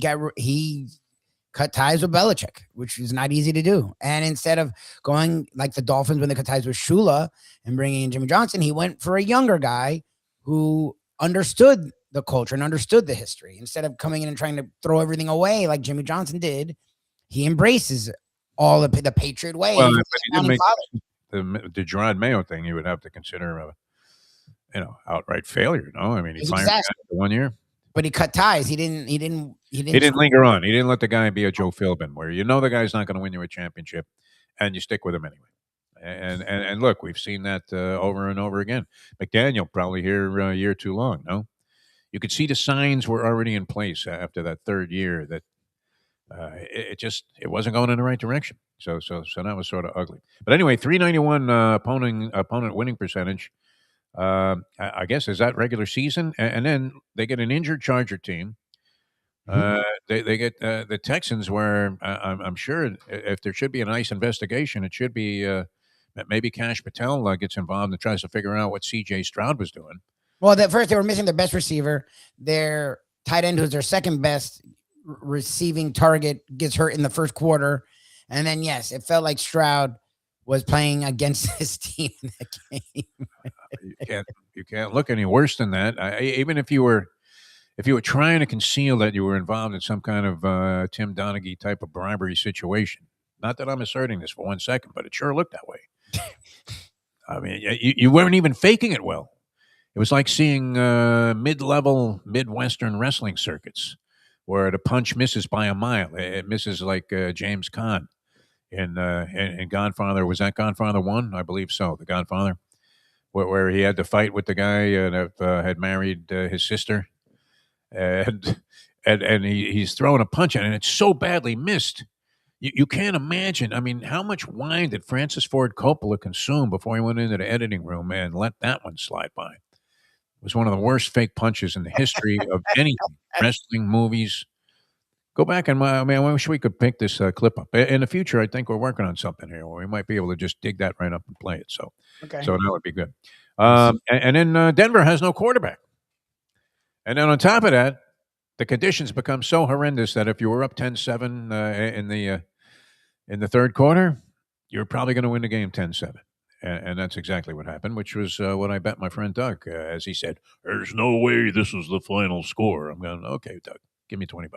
cut ties with Belichick, which is not easy to do. And instead of going like the Dolphins when they cut ties with Shula and bringing in Jimmy Johnson, he went for a younger guy who understood the culture and understood the history instead of coming in and trying to throw everything away like Jimmy Johnson did. he embraces all of the Patriot way Well, of but he didn't founding make father. the Gerard Mayo thing. You would have to consider outright failure. No, I mean, he fired the Success, guy for 1 year. but he cut ties. He didn't. He didn't linger on. He didn't let the guy be a Joe Philbin, where the guy's not going to win you a championship, and you stick with him anyway. And look, we've seen that over and over again. McDaniel probably here a year too long. No, you could see the signs were already in place after that third year that it wasn't going in the right direction. So that was sort of ugly. But anyway, 391 opponent winning percentage. I guess is that regular season, and then they get an injured Charger team. Mhm. They get the Texans, where I'm sure if there should be a nice investigation, it should be that maybe Cash Patel gets involved and tries to figure out what C.J. Stroud was doing. Well, at first they were missing their best receiver. Their tight end, who's their second best receiving target, gets hurt in the first quarter, and then yes, it felt like Stroud was playing against his team in that game. You can't look any worse than that. Even if you were trying to conceal that you were involved in some kind of Tim Donaghy type of bribery situation. Not that I'm asserting this for 1 second, but it sure looked that way. I mean, you weren't even faking it well. It was like seeing mid-level Midwestern wrestling circuits where the punch misses by a mile. It misses like James Caan in Godfather. Was that Godfather 1? I believe so. The Godfather, where he had to fight with the guy that had married his sister. And he's throwing a punch at it, and it's so badly missed. You can't imagine. I mean, how much wine did Francis Ford Coppola consume before he went into the editing room and let that one slide by? It was one of the worst fake punches in the history of anything, wrestling, movies. Go back and I wish we could pick this clip up. In the future, I think we're working on something here where we might be able to just dig that right up and play it. So Okay. that would be good. And then Denver has no quarterback. And then on top of that, the conditions become so horrendous that if you were up 10-7 in the third quarter, you're probably going to win the game 10-7. And that's exactly what happened, which was what I bet my friend Doug, as he said, "There's no way this is the final score." I'm going, "Okay, Doug, give me $20."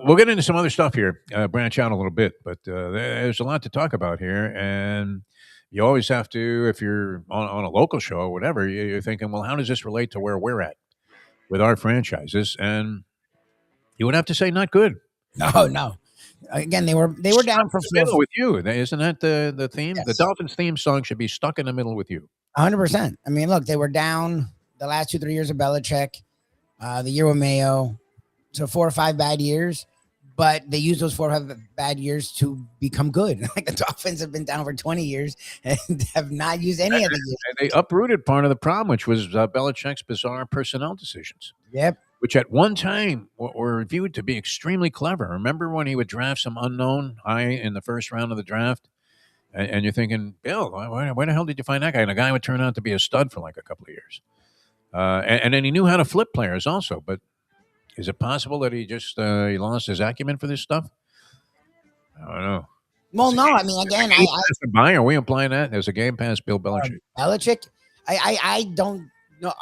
We'll get into some other stuff here, branch out a little bit, but there's a lot to talk about here, and you always have to, if you're on a local show or whatever, you're thinking, well, how does this relate to where we're at with our franchises? And you would have to say not good. No. Again, they were down for in the middle 4. with you. Isn't that the theme? The Yes, Dolphins theme song should be stuck in the middle with you. 100%. I mean, look, they were down the last 2-3 years of Belichick, the year with Mayo, so 4 or 5 bad years. But they used those 4 or 5 bad years to become good. Like the Dolphins have been down for 20 years and have not used any of the years. And they uprooted part of the problem, which was Belichick's bizarre personnel decisions. Yep. Which at one time were viewed to be extremely clever. Remember when he would draft some unknown high in the first round of the draft? And you're thinking, Bill, where the hell did you find that guy? And the guy would turn out to be a stud for like a couple of years. And then he knew how to flip players also. But is it possible that he just he lost his acumen for this stuff? I don't know. Well, no, I mean, again, Are we implying that there's a game pass Bill Belichick? Belichick, I don't know.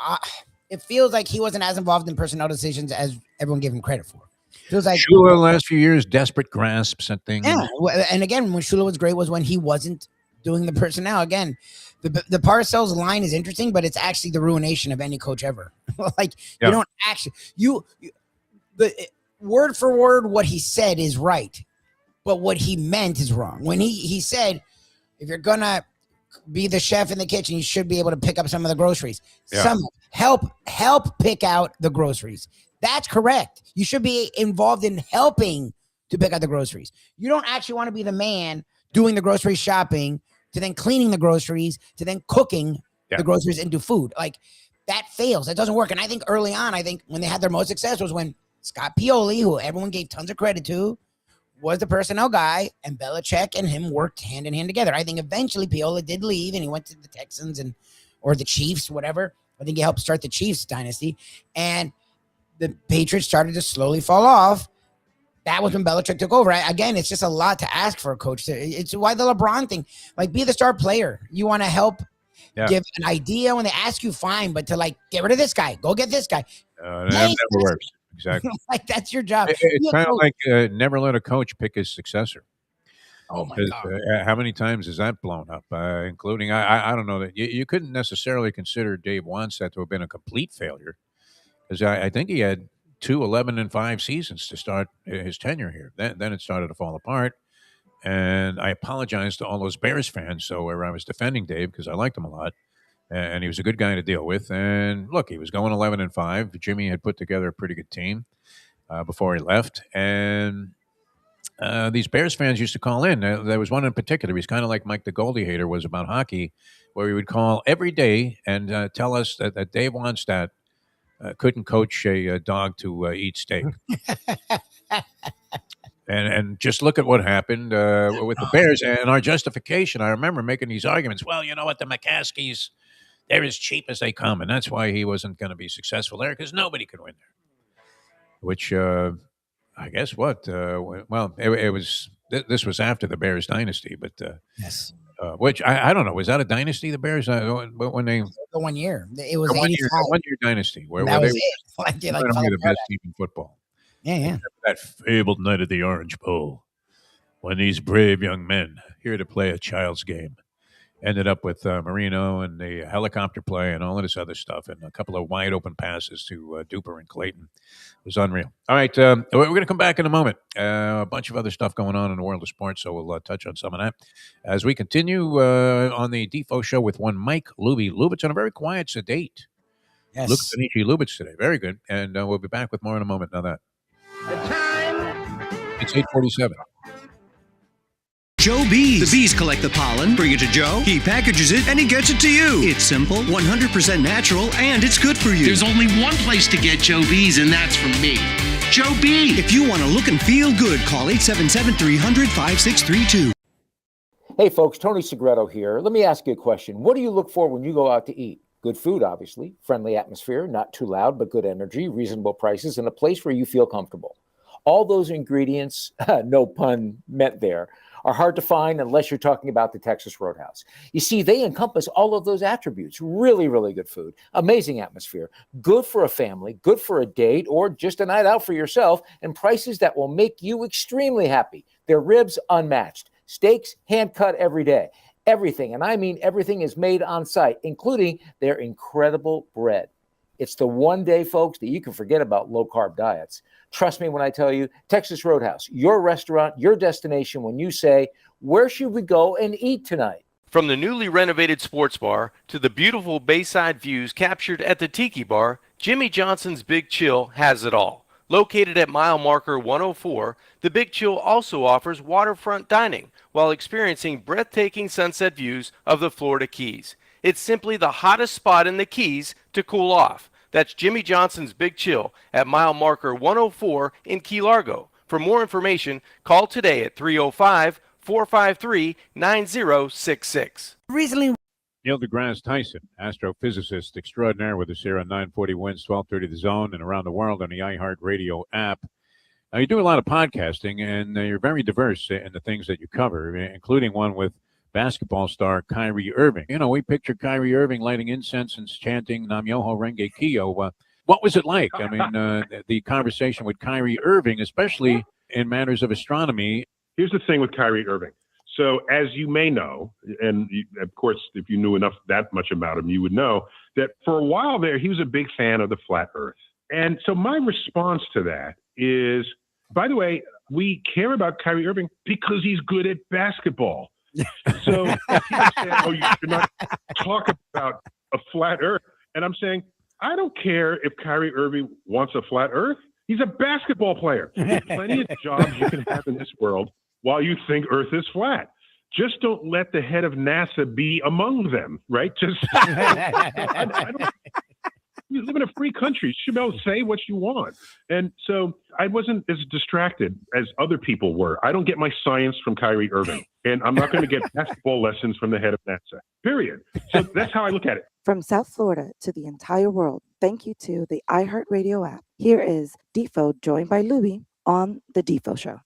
It feels like he wasn't as involved in personnel decisions as everyone gave him credit for. It feels like Shula the last few years, desperate grasps at things. Yeah, and again, when Shula was great was when he wasn't doing the personnel. Again, the Parcells line is interesting, but it's actually the ruination of any coach ever. Like you don't actually the word for word what he said is right, but what he meant is wrong. When he said, if you're gonna be the chef in the kitchen, you should be able to pick up some of the groceries. Some help pick out the groceries. That's correct. You should be involved in helping to pick out the groceries. You don't actually want to be the man doing the grocery shopping, to then cleaning the groceries, to then cooking the groceries into food. Like that fails. That doesn't work. And I think early on, when they had their most success was when Scott Pioli, who everyone gave tons of credit to, was the personnel guy, and Belichick and him worked hand in hand together. I think eventually Pioli did leave and he went to the Texans or the Chiefs, whatever. I think he helped start the Chiefs dynasty, and the Patriots started to slowly fall off. That was when Belichick took over. Again, it's just a lot to ask for a coach. It's why the LeBron thing, like be the star player. You want to help give an idea when they ask you, fine, but to like get rid of this guy, go get this guy. That never works. exactly. Like, that's your job. It's Be a kind of coach. like never let a coach pick his successor. Oh my 'Cause, God. how many times has that blown up? Including, I don't know that you couldn't necessarily consider Dave Wannstedt to have been a complete failure because I think he had 2 11-5 seasons to start his tenure here. Then it started to fall apart. And I apologize to all those Bears fans. So where I was defending Dave because I liked him a lot, and he was a good guy to deal with. And look, he was going 11-5. Jimmy had put together a pretty good team before he left, and these Bears fans used to call in. There was one in particular. He's kind of like Mike the Goldie hater was about hockey, where he would call every day and tell us that Dave Wannstedt couldn't coach a dog to eat steak. And just look at what happened with the Bears and our justification. I remember making these arguments. Well, you know what? The McCaskies, they're as cheap as they come. And that's why he wasn't going to be successful there because nobody could win there. Which I guess what? Well, it was. This was after the Bears dynasty, but Yes. which I don't know. Was that a dynasty? The Bears when they The 1 year. It was the 85. one year dynasty where That they was were it. Like, they like finally fell the apart. best team in football. Yeah. That fabled night of the Orange Bowl, when these brave young men here to play a child's game ended up with Marino and the helicopter play and all of this other stuff and a couple of wide open passes to Duper and Clayton. It was unreal. All right, we're going to come back in a moment. A bunch of other stuff going on in the world of sports, so we'll touch on some of that as we continue on the Defo Show with one Mike Lubie. Lubitz on a very quiet, sedate. Yes. Luke Benici Lubitz today. Very good. And we'll be back with more in a moment. Now that. The time. It's 8:47. Joe Bees. The bees collect the pollen, bring it to Joe, he packages it, and he gets it to you. It's simple, 100% natural, and it's good for you. There's only one place to get Joe Bees, and that's from me. Joe B. If you want to look and feel good, call 877-300-5632. Hey folks, Tony Segreto here. Let me ask you a question. What do you look for when you go out to eat? Good food, obviously, friendly atmosphere, not too loud, but good energy, reasonable prices, and a place where you feel comfortable. All those ingredients, no pun meant there, are hard to find unless you're talking about the Texas Roadhouse. You see, they encompass all of those attributes. Really, really good food, amazing atmosphere, good for a family, good for a date, or just a night out for yourself, and prices that will make you extremely happy. Their ribs, unmatched. Steaks, hand-cut every day. Everything, and I mean everything, is made on site, including their incredible bread. It's the one day, folks, that you can forget about low-carb diets. Trust me when I tell you, Texas Roadhouse, your restaurant, your destination when you say, where should we go and eat tonight? From the newly renovated sports bar to the beautiful bayside views captured at the Tiki Bar, Jimmy Johnson's Big Chill has it all. Located at mile marker 104, the Big Chill also offers waterfront dining while experiencing breathtaking sunset views of the Florida Keys. It's simply the hottest spot in the Keys to cool off. That's Jimmy Johnson's Big Chill at mile marker 104 in Key Largo. For more information, call today at 305-453-9066. Recently, Neil deGrasse Tyson, astrophysicist extraordinaire, with us here on 940 Wins, 1230 The Zone, and around the world on the iHeartRadio app. Now, you do a lot of podcasting, and you're very diverse in the things that you cover, including one with basketball star Kyrie Irving. You know, we picture Kyrie Irving lighting incense and chanting Nam Myoho Renge Kyo. What was it like? I mean, the conversation with Kyrie Irving, especially in matters of astronomy. Here's the thing with Kyrie Irving. So as you may know, and of course, if you knew that much about him, you would know that for a while there, he was a big fan of the flat earth. And so my response to that is, by the way, we care about Kyrie Irving because he's good at basketball. So people say, oh, you should not talk about a flat earth. And I'm saying, I don't care if Kyrie Irving wants a flat earth. He's a basketball player. There's plenty of jobs you can have in this world while you think Earth is flat. Just don't let the head of NASA be among them, right? Just you live in a free country. You should be able to say what you want. And so I wasn't as distracted as other people were. I don't get my science from Kyrie Irving, and I'm not going to get basketball lessons from the head of NASA, period. So that's how I look at it. From South Florida to the entire world, thank you to the iHeartRadio app. Here is Defo, joined by Lubie, on The Defo Show.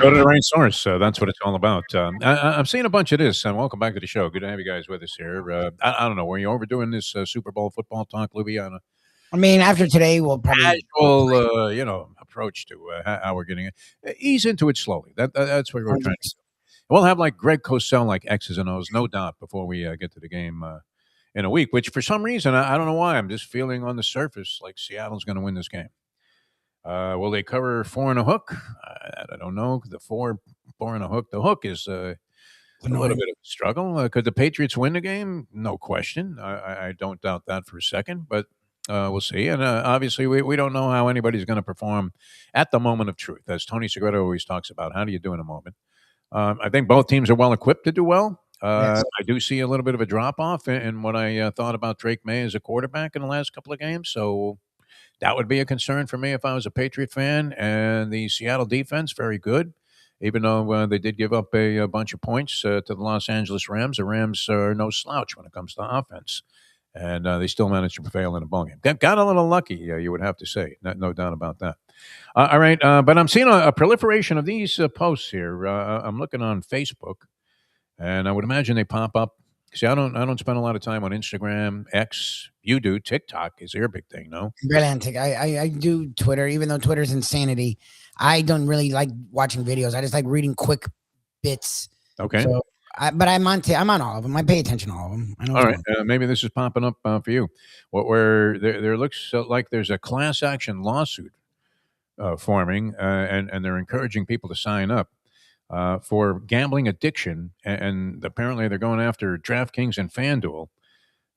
Go to the right source. That's what it's all about. I'm seeing a bunch of this, and welcome back to the show. Good to have you guys with us here. I don't know. Were you overdoing this Super Bowl football talk, Lubie? I mean, after today, we'll probably casual, approach to how we're getting it. Ease into it slowly. That's what we're trying to do. We'll have like Greg Cosell, like X's and O's, no doubt, before we get to the game in a week. Which, for some reason, I don't know why, I'm just feeling on the surface like Seattle's going to win this game. Will they cover 4.5? I don't know. The 4.5. The hook is a little bit of a struggle. Could the Patriots win the game? No question. I don't doubt that for a second, but we'll see. And obviously, we don't know how anybody's going to perform at the moment of truth. As Tony Segredo always talks about, how do you do in a moment? I think both teams are well equipped to do well. Yes. I do see a little bit of a drop off in what I thought about Drake May as a quarterback in the last couple of games. So that would be a concern for me if I was a Patriot fan. And the Seattle defense, very good. Even though they did give up a bunch of points to the Los Angeles Rams, the Rams are no slouch when it comes to offense. And they still managed to prevail in a ball game. Got a little lucky, you would have to say. No doubt about that. All right, but I'm seeing a proliferation of these posts here. I'm looking on Facebook, and I would imagine they pop up. See, I don't spend a lot of time on Instagram, X. You do. TikTok is your big thing, no? Brilliant. I do Twitter, even though Twitter's insanity. I don't really like watching videos. I just like reading quick bits. Okay. So, but I'm on all of them. I pay attention to all of them. I know All right. Maybe this is popping up for you. Where there looks like there's a class action lawsuit forming, and they're encouraging people to sign up for gambling addiction, and apparently they're going after DraftKings and FanDuel.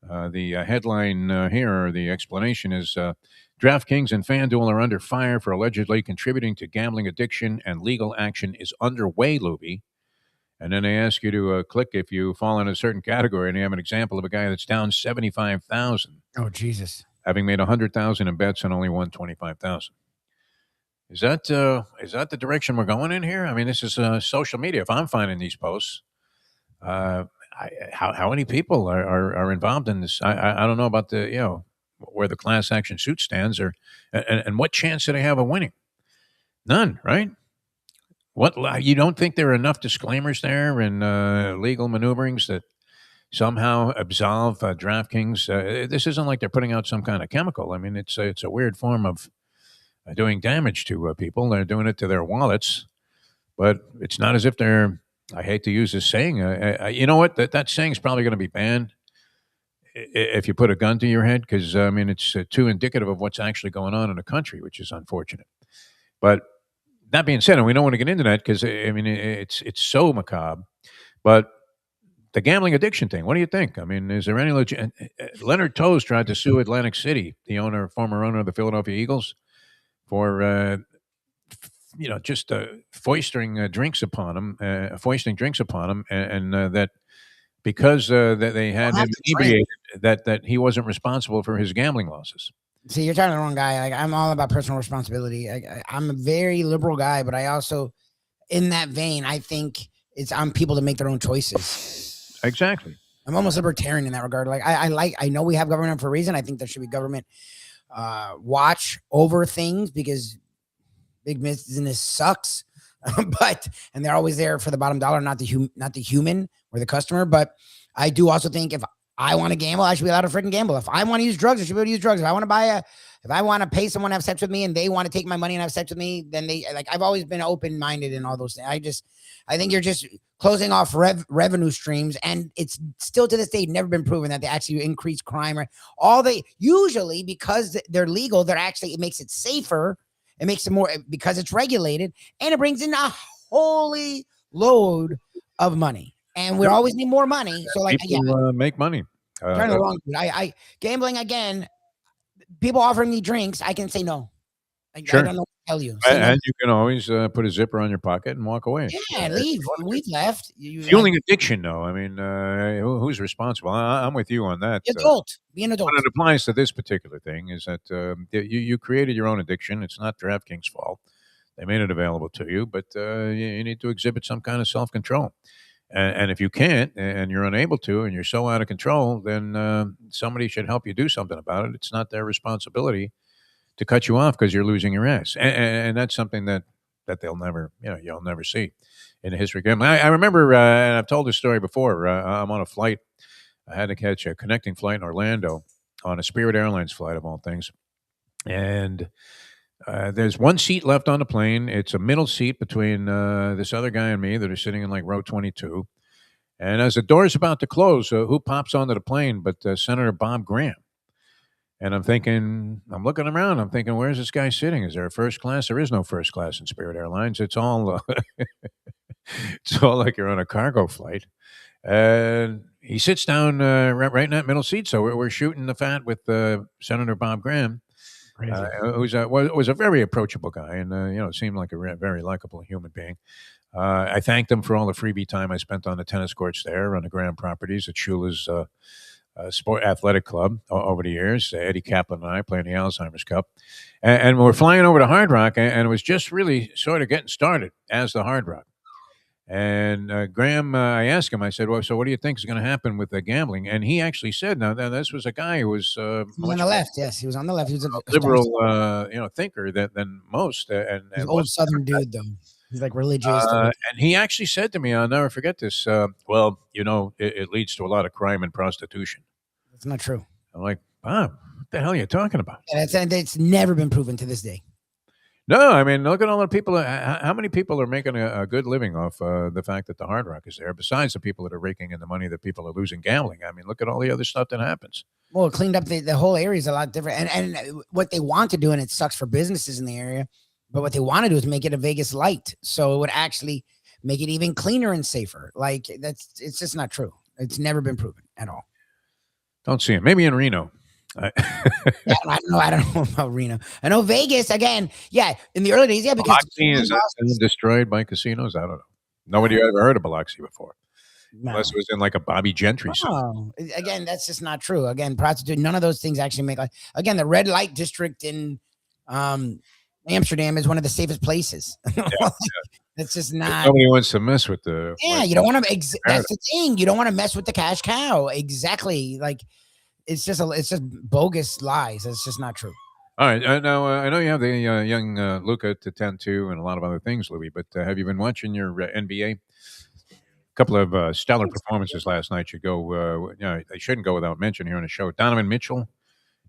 The headline here, or the explanation is DraftKings and FanDuel are under fire for allegedly contributing to gambling addiction, and legal action is underway, Lubie. And then they ask you to click if you fall in a certain category, and they have an example of a guy that's down 75,000, Oh, Jesus. having made 100,000 in bets and only won 25,000. Is that the direction we're going in here? I mean, this is social media. If I'm finding these posts, how many people are involved in this? I don't know about where the class action suit stands, and what chance do they have of winning? None, right? What, you don't think there are enough disclaimers there and legal maneuverings that somehow absolve DraftKings? This isn't like they're putting out some kind of chemical. I mean, it's a weird form of doing damage to people. They're doing it to their wallets, but it's not as if they're. I hate to use this saying. You know what? That saying is probably going to be banned if you put a gun to your head, because I mean it's too indicative of what's actually going on in the country, which is unfortunate. But that being said, and we don't want to get into that because I mean it's so macabre. But the gambling addiction thing, what do you think? I mean, is there any legit? Leonard Toews tried to sue Atlantic City, the former owner of the Philadelphia Eagles, for just foisting drinks upon him, and that because that they had him inebriated, that he wasn't responsible for his gambling losses. See, you're talking to the wrong guy. Like, I'm all about personal responsibility. I'm a very liberal guy, but I also, in that vein, I think it's on people to make their own choices. Exactly. I'm almost libertarian in that regard. Like, I know we have government for a reason. I think there should be government watch over things because big business sucks, and they're always there for the bottom dollar, not the human or the customer. But I do also think if I want to gamble, I should be allowed to freaking gamble. If I want to use drugs, I should be able to use drugs. If I want to pay someone to have sex with me and they want to take my money and have sex with me, then I've always been open-minded in all those things. I think you're just closing off revenue streams, and it's still to this day never been proven that they actually increase crime. Usually because they're legal, it makes it safer. It makes it more because it's regulated, and it brings in a holy load of money. And we always need more money. So people, make money. Turn it wrong. I gambling again. People offering me drinks, I can say no. Sure. I don't know what to tell you. And you can always put a zipper on your pocket and walk away. Yeah, leave. We've left. Fueling addiction, though. I mean, who's responsible? I'm with you on that. Be an adult. When it applies to this particular thing is that you created your own addiction. It's not DraftKings' fault. They made it available to you, but you need to exhibit some kind of self-control. And if you can't, and you're unable to, and you're so out of control, then somebody should help you do something about it. It's not their responsibility to cut you off because you're losing your ass. And that's something that they'll never, you'll never see in the history of gambling. I remember, and I've told this story before, I'm on a flight. I had to catch a connecting flight in Orlando on a Spirit Airlines flight, of all things. And there's one seat left on the plane. It's a middle seat between this other guy and me that are sitting in like row 22. And as the door's about to close, who pops onto the plane but Senator Bob Graham? And I'm looking around. I'm thinking, where's this guy sitting? Is there a first class? There is no first class in Spirit Airlines. It's all it's all like you're on a cargo flight. And he sits down right in that middle seat. So we're shooting the fat with Senator Bob Graham. Was a very approachable guy, and seemed like a very likable human being. I thanked him for all the freebie time I spent on the tennis courts there on the Graham properties at Shula's sport athletic club over the years. Eddie Kaplan and I playing the Alzheimer's Cup, and we're flying over to Hard Rock, and it was just really sort of getting started as the Hard Rock. And Graham, I asked him, I said, well, so what do you think is going to happen with the gambling? And he actually said, now this was a guy who was on the left. Yes, he was on the left. He was a liberal, thinker than most. He's an old Southern dude, though. He's like religious. And he actually said to me, I'll never forget this. Well, it leads to a lot of crime and prostitution. That's not true. I'm like, Bob, what the hell are you talking about? Yeah, it's never been proven to this day. No, I mean, look at all the people. How many people are making a good living off the fact that the Hard Rock is there, besides the people that are raking in the money that people are losing gambling? I mean, look at all the other stuff that happens. Well, it cleaned up the whole area is a lot different. And what they want to do, and it sucks for businesses in the area, but what they want to do is make it a Vegas light. So it would actually make it even cleaner and safer. Like it's just not true. It's never been proven at all. Don't see it. Maybe in Reno. I don't know about Reno. I know Vegas again. Yeah, in the early days, yeah, because Biloxi is destroyed by casinos. I don't know. Nobody ever heard of Biloxi before, unless it was in like a Bobby Gentry. Oh, again, that's just not true. Again, prostitute. None of those things actually make. Again, the red light district in Amsterdam is one of the safest places. That's just not. Nobody wants to mess with the. Yeah, you don't want to. That's the thing. You don't want to mess with the cash cow. Exactly. Like. It's just bogus lies. It's just not true. All right. Now, I know you have the young Luka to tend to and a lot of other things, Louis, but have you been watching your NBA? A couple of stellar performances last night. They shouldn't go without mention here on the show. Donovan Mitchell,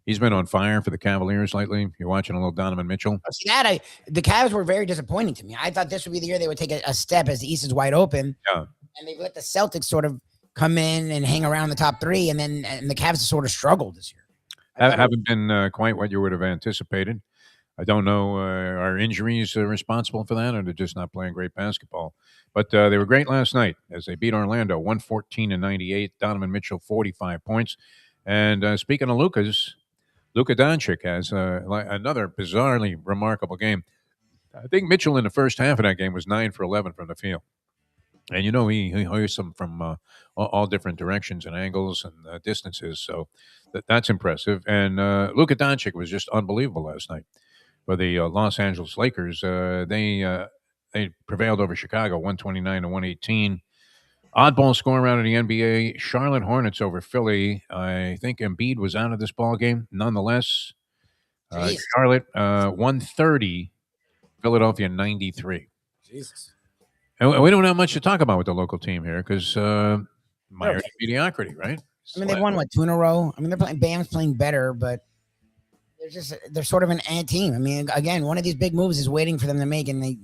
he's been on fire for the Cavaliers lately. You're watching a little Donovan Mitchell? See that? The Cavs were very disappointing to me. I thought this would be the year they would take a step as the East is wide open. Yeah. And they let the Celtics sort of come in and hang around the top three, and the Cavs have sort of struggled this year. Haven't been quite what you would have anticipated. I don't know, are injuries responsible for that, or they're just not playing great basketball? But they were great last night as they beat Orlando 114-98. Donovan Mitchell, 45 points. And speaking of Luka Doncic has another bizarrely remarkable game. I think Mitchell in the first half of that game was 9 for 11 from the field. And, he hits them from all different directions and angles and distances. So that's impressive. And Luka Doncic was just unbelievable last night for the Los Angeles Lakers. They prevailed over Chicago 129-118. Oddball score out of the NBA. Charlotte Hornets over Philly. I think Embiid was out of this ball game. Nonetheless, Charlotte 130, Philadelphia 93. Jesus. And we don't have much to talk about with the local team here because mediocrity, right? I mean, they won 2 in a row. I mean, they're playing. Bam's playing better, but they're sort of an ant team. I mean, again, one of these big moves is waiting for them to make, and they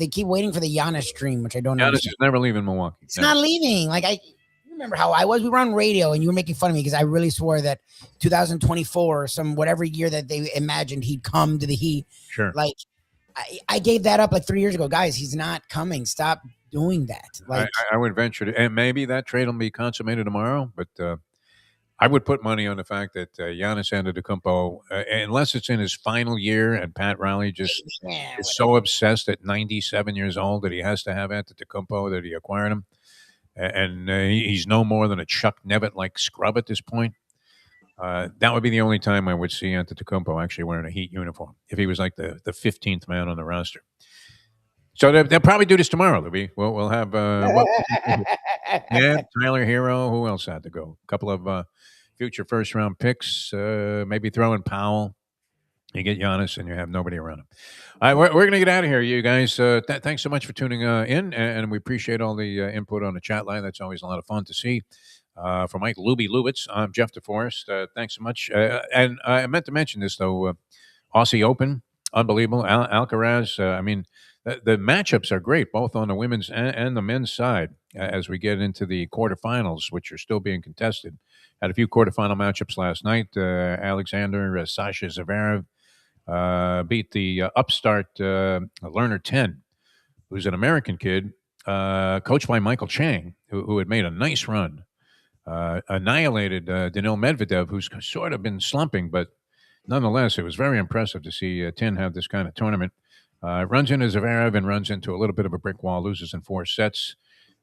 keep waiting for the Giannis dream, which I don't know. Giannis is never leaving Milwaukee. It's not leaving. Like you remember how I was. We were on radio, and you were making fun of me because I really swore that 2024 or whatever year that they imagined he'd come to the Heat. Sure. Like. I gave that up 3 years ago. Guys, he's not coming. Stop doing that. Like I would venture to, and maybe that trade will be consummated tomorrow, but I would put money on the fact that Giannis Antetokounmpo, unless it's in his final year and Pat Riley just is so obsessed at 97 years old that he has to have Antetokounmpo that he acquired him, and he's no more than a Chuck Nevitt-like scrub at this point. That would be the only time I would see Antetokounmpo actually wearing a Heat uniform, if he was like the 15th man on the roster. So they'll probably do this tomorrow, Lubie. We'll have Tyler Hero. Who else had to go? A couple of future first-round picks. Maybe throw in Powell. You get Giannis, and you have nobody around him. All right, we're going to get out of here, you guys. Thanks so much for tuning in, and we appreciate all the input on the chat line. That's always a lot of fun to see. For Mike Lubie Lubitz, I'm Jeff DeForest. Thanks so much. And I meant to mention this, though. Aussie Open, unbelievable. Alcaraz, the matchups are great, both on the women's and the men's side as we get into the quarterfinals, which are still being contested. Had a few quarterfinal matchups last night. Alexander, Sasha Zverev beat the upstart Lerner 10, who's an American kid, coached by Michael Chang, who had made a nice run. Annihilated Danil Medvedev, who's sort of been slumping, but nonetheless, it was very impressive to see Tin have this kind of tournament. Runs into Zverev and runs into a little bit of a brick wall, loses in 4 sets.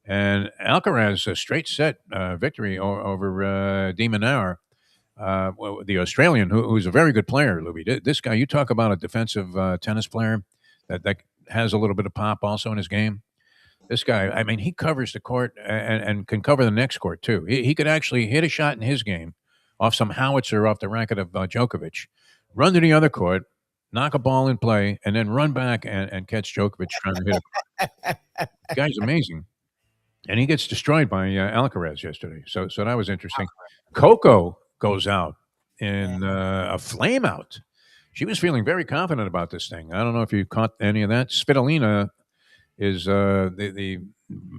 And Alcaraz, a straight set victory over De Minaur, the Australian, who's a very good player, Lubie. This guy, you talk about a defensive tennis player that has a little bit of pop also in his game. This guy, I mean, he covers the court and can cover the next court, too. He could actually hit a shot in his game off some howitzer off the racket of Djokovic, run to the other court, knock a ball in play, and then run back and catch Djokovic trying to hit it. The guy's amazing. And he gets destroyed by Alcaraz yesterday. So that was interesting. Coco goes out in a flame out. She was feeling very confident about this thing. I don't know if you caught any of that. Svitolina is the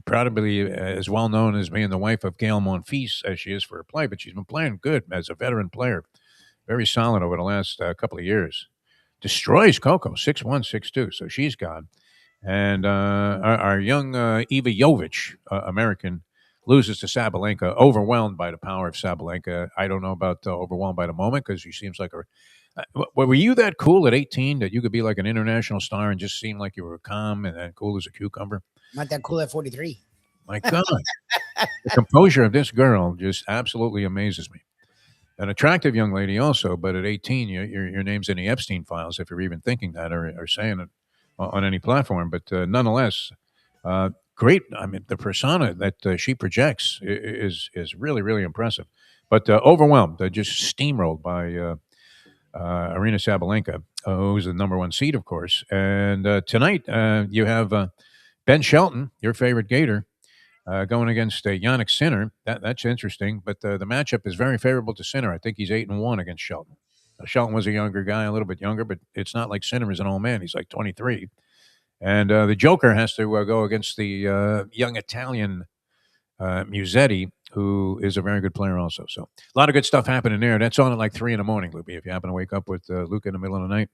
probably as well known as being the wife of Gail Monfils as she is for her play, but she's been playing good as a veteran player. Very solid over the last couple of years. Destroys Coco, 6-1, 6-2, so she's gone. And our young Eva Jovic, American, loses to Sabalenka, overwhelmed by the power of Sabalenka. I don't know about overwhelmed by the moment because she seems like a were you that cool at 18 that you could be like an international star and just seem like you were calm and cool as a cucumber? Not that cool at 43. My God. The composure of this girl just absolutely amazes me. An attractive young lady also, but at 18, your name's in the Epstein files if you're even thinking that or saying it on any platform. But nonetheless, great. I mean, the persona that she projects is really, really impressive. But overwhelmed, just steamrolled by Arina Sabalenka, who's the number 1 seed, of course. And tonight you have Ben Shelton, your favorite Gator, going against Yannick Sinner. That's interesting. But the matchup is very favorable to Sinner. I think he's 8-1 against Shelton. Shelton was a younger guy, a little bit younger, but it's not like Sinner is an old man. He's like 23. And the Joker has to go against the young Italian Musetti, who is a very good player also. So a lot of good stuff happening there. That's on at like 3 a.m, Lubie. If you happen to wake up with Luke in the middle of the night,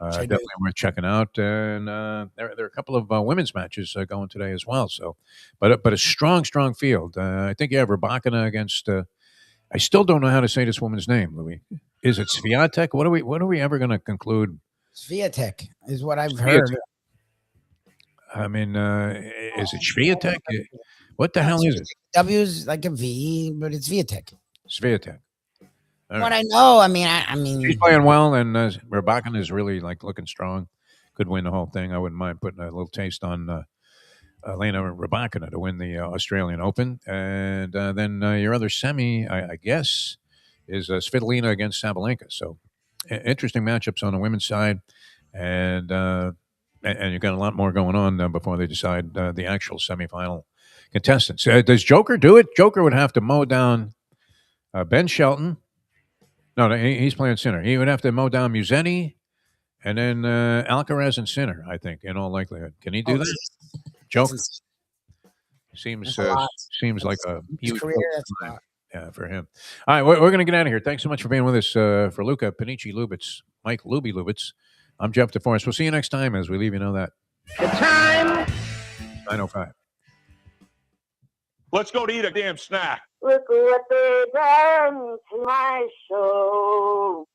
definitely worth checking out. And there are a couple of women's matches going today as well. So, but a strong field. I think you have Rybakina against. I still don't know how to say this woman's name, Louis. Is it Swiatek? What are we ever going to conclude? Swiatek is what I've heard. I mean, is it Swiatek? What the hell is it? W is like a V, but it's Swiatek. Swiatek. What I know, I mean, she's playing well, and Rybakina is really like looking strong. Could win the whole thing. I wouldn't mind putting a little taste on Elena Rybakina to win the Australian Open, and then your other semi, I guess, is Svitolina against Sabalenka. So interesting matchups on the women's side, and you've got a lot more going on before they decide the actual semifinal contestants. Does Joker do it? Joker would have to mow down Ben Shelton. No, he's playing Sinner. He would have to mow down Musetti and then Alcaraz and Sinner, I think, in all likelihood. Can he do that? Joker seems like a huge career. Yeah, for him. All right, we're going to get out of here. Thanks so much for being with us. For Luca Panici Lubitz, Mike Lubie Lubitz, I'm Jeff DeForest. We'll see you next time as we leave you know that. The time. 9:05. Let's go to eat a damn snack. Look what they done to my soul.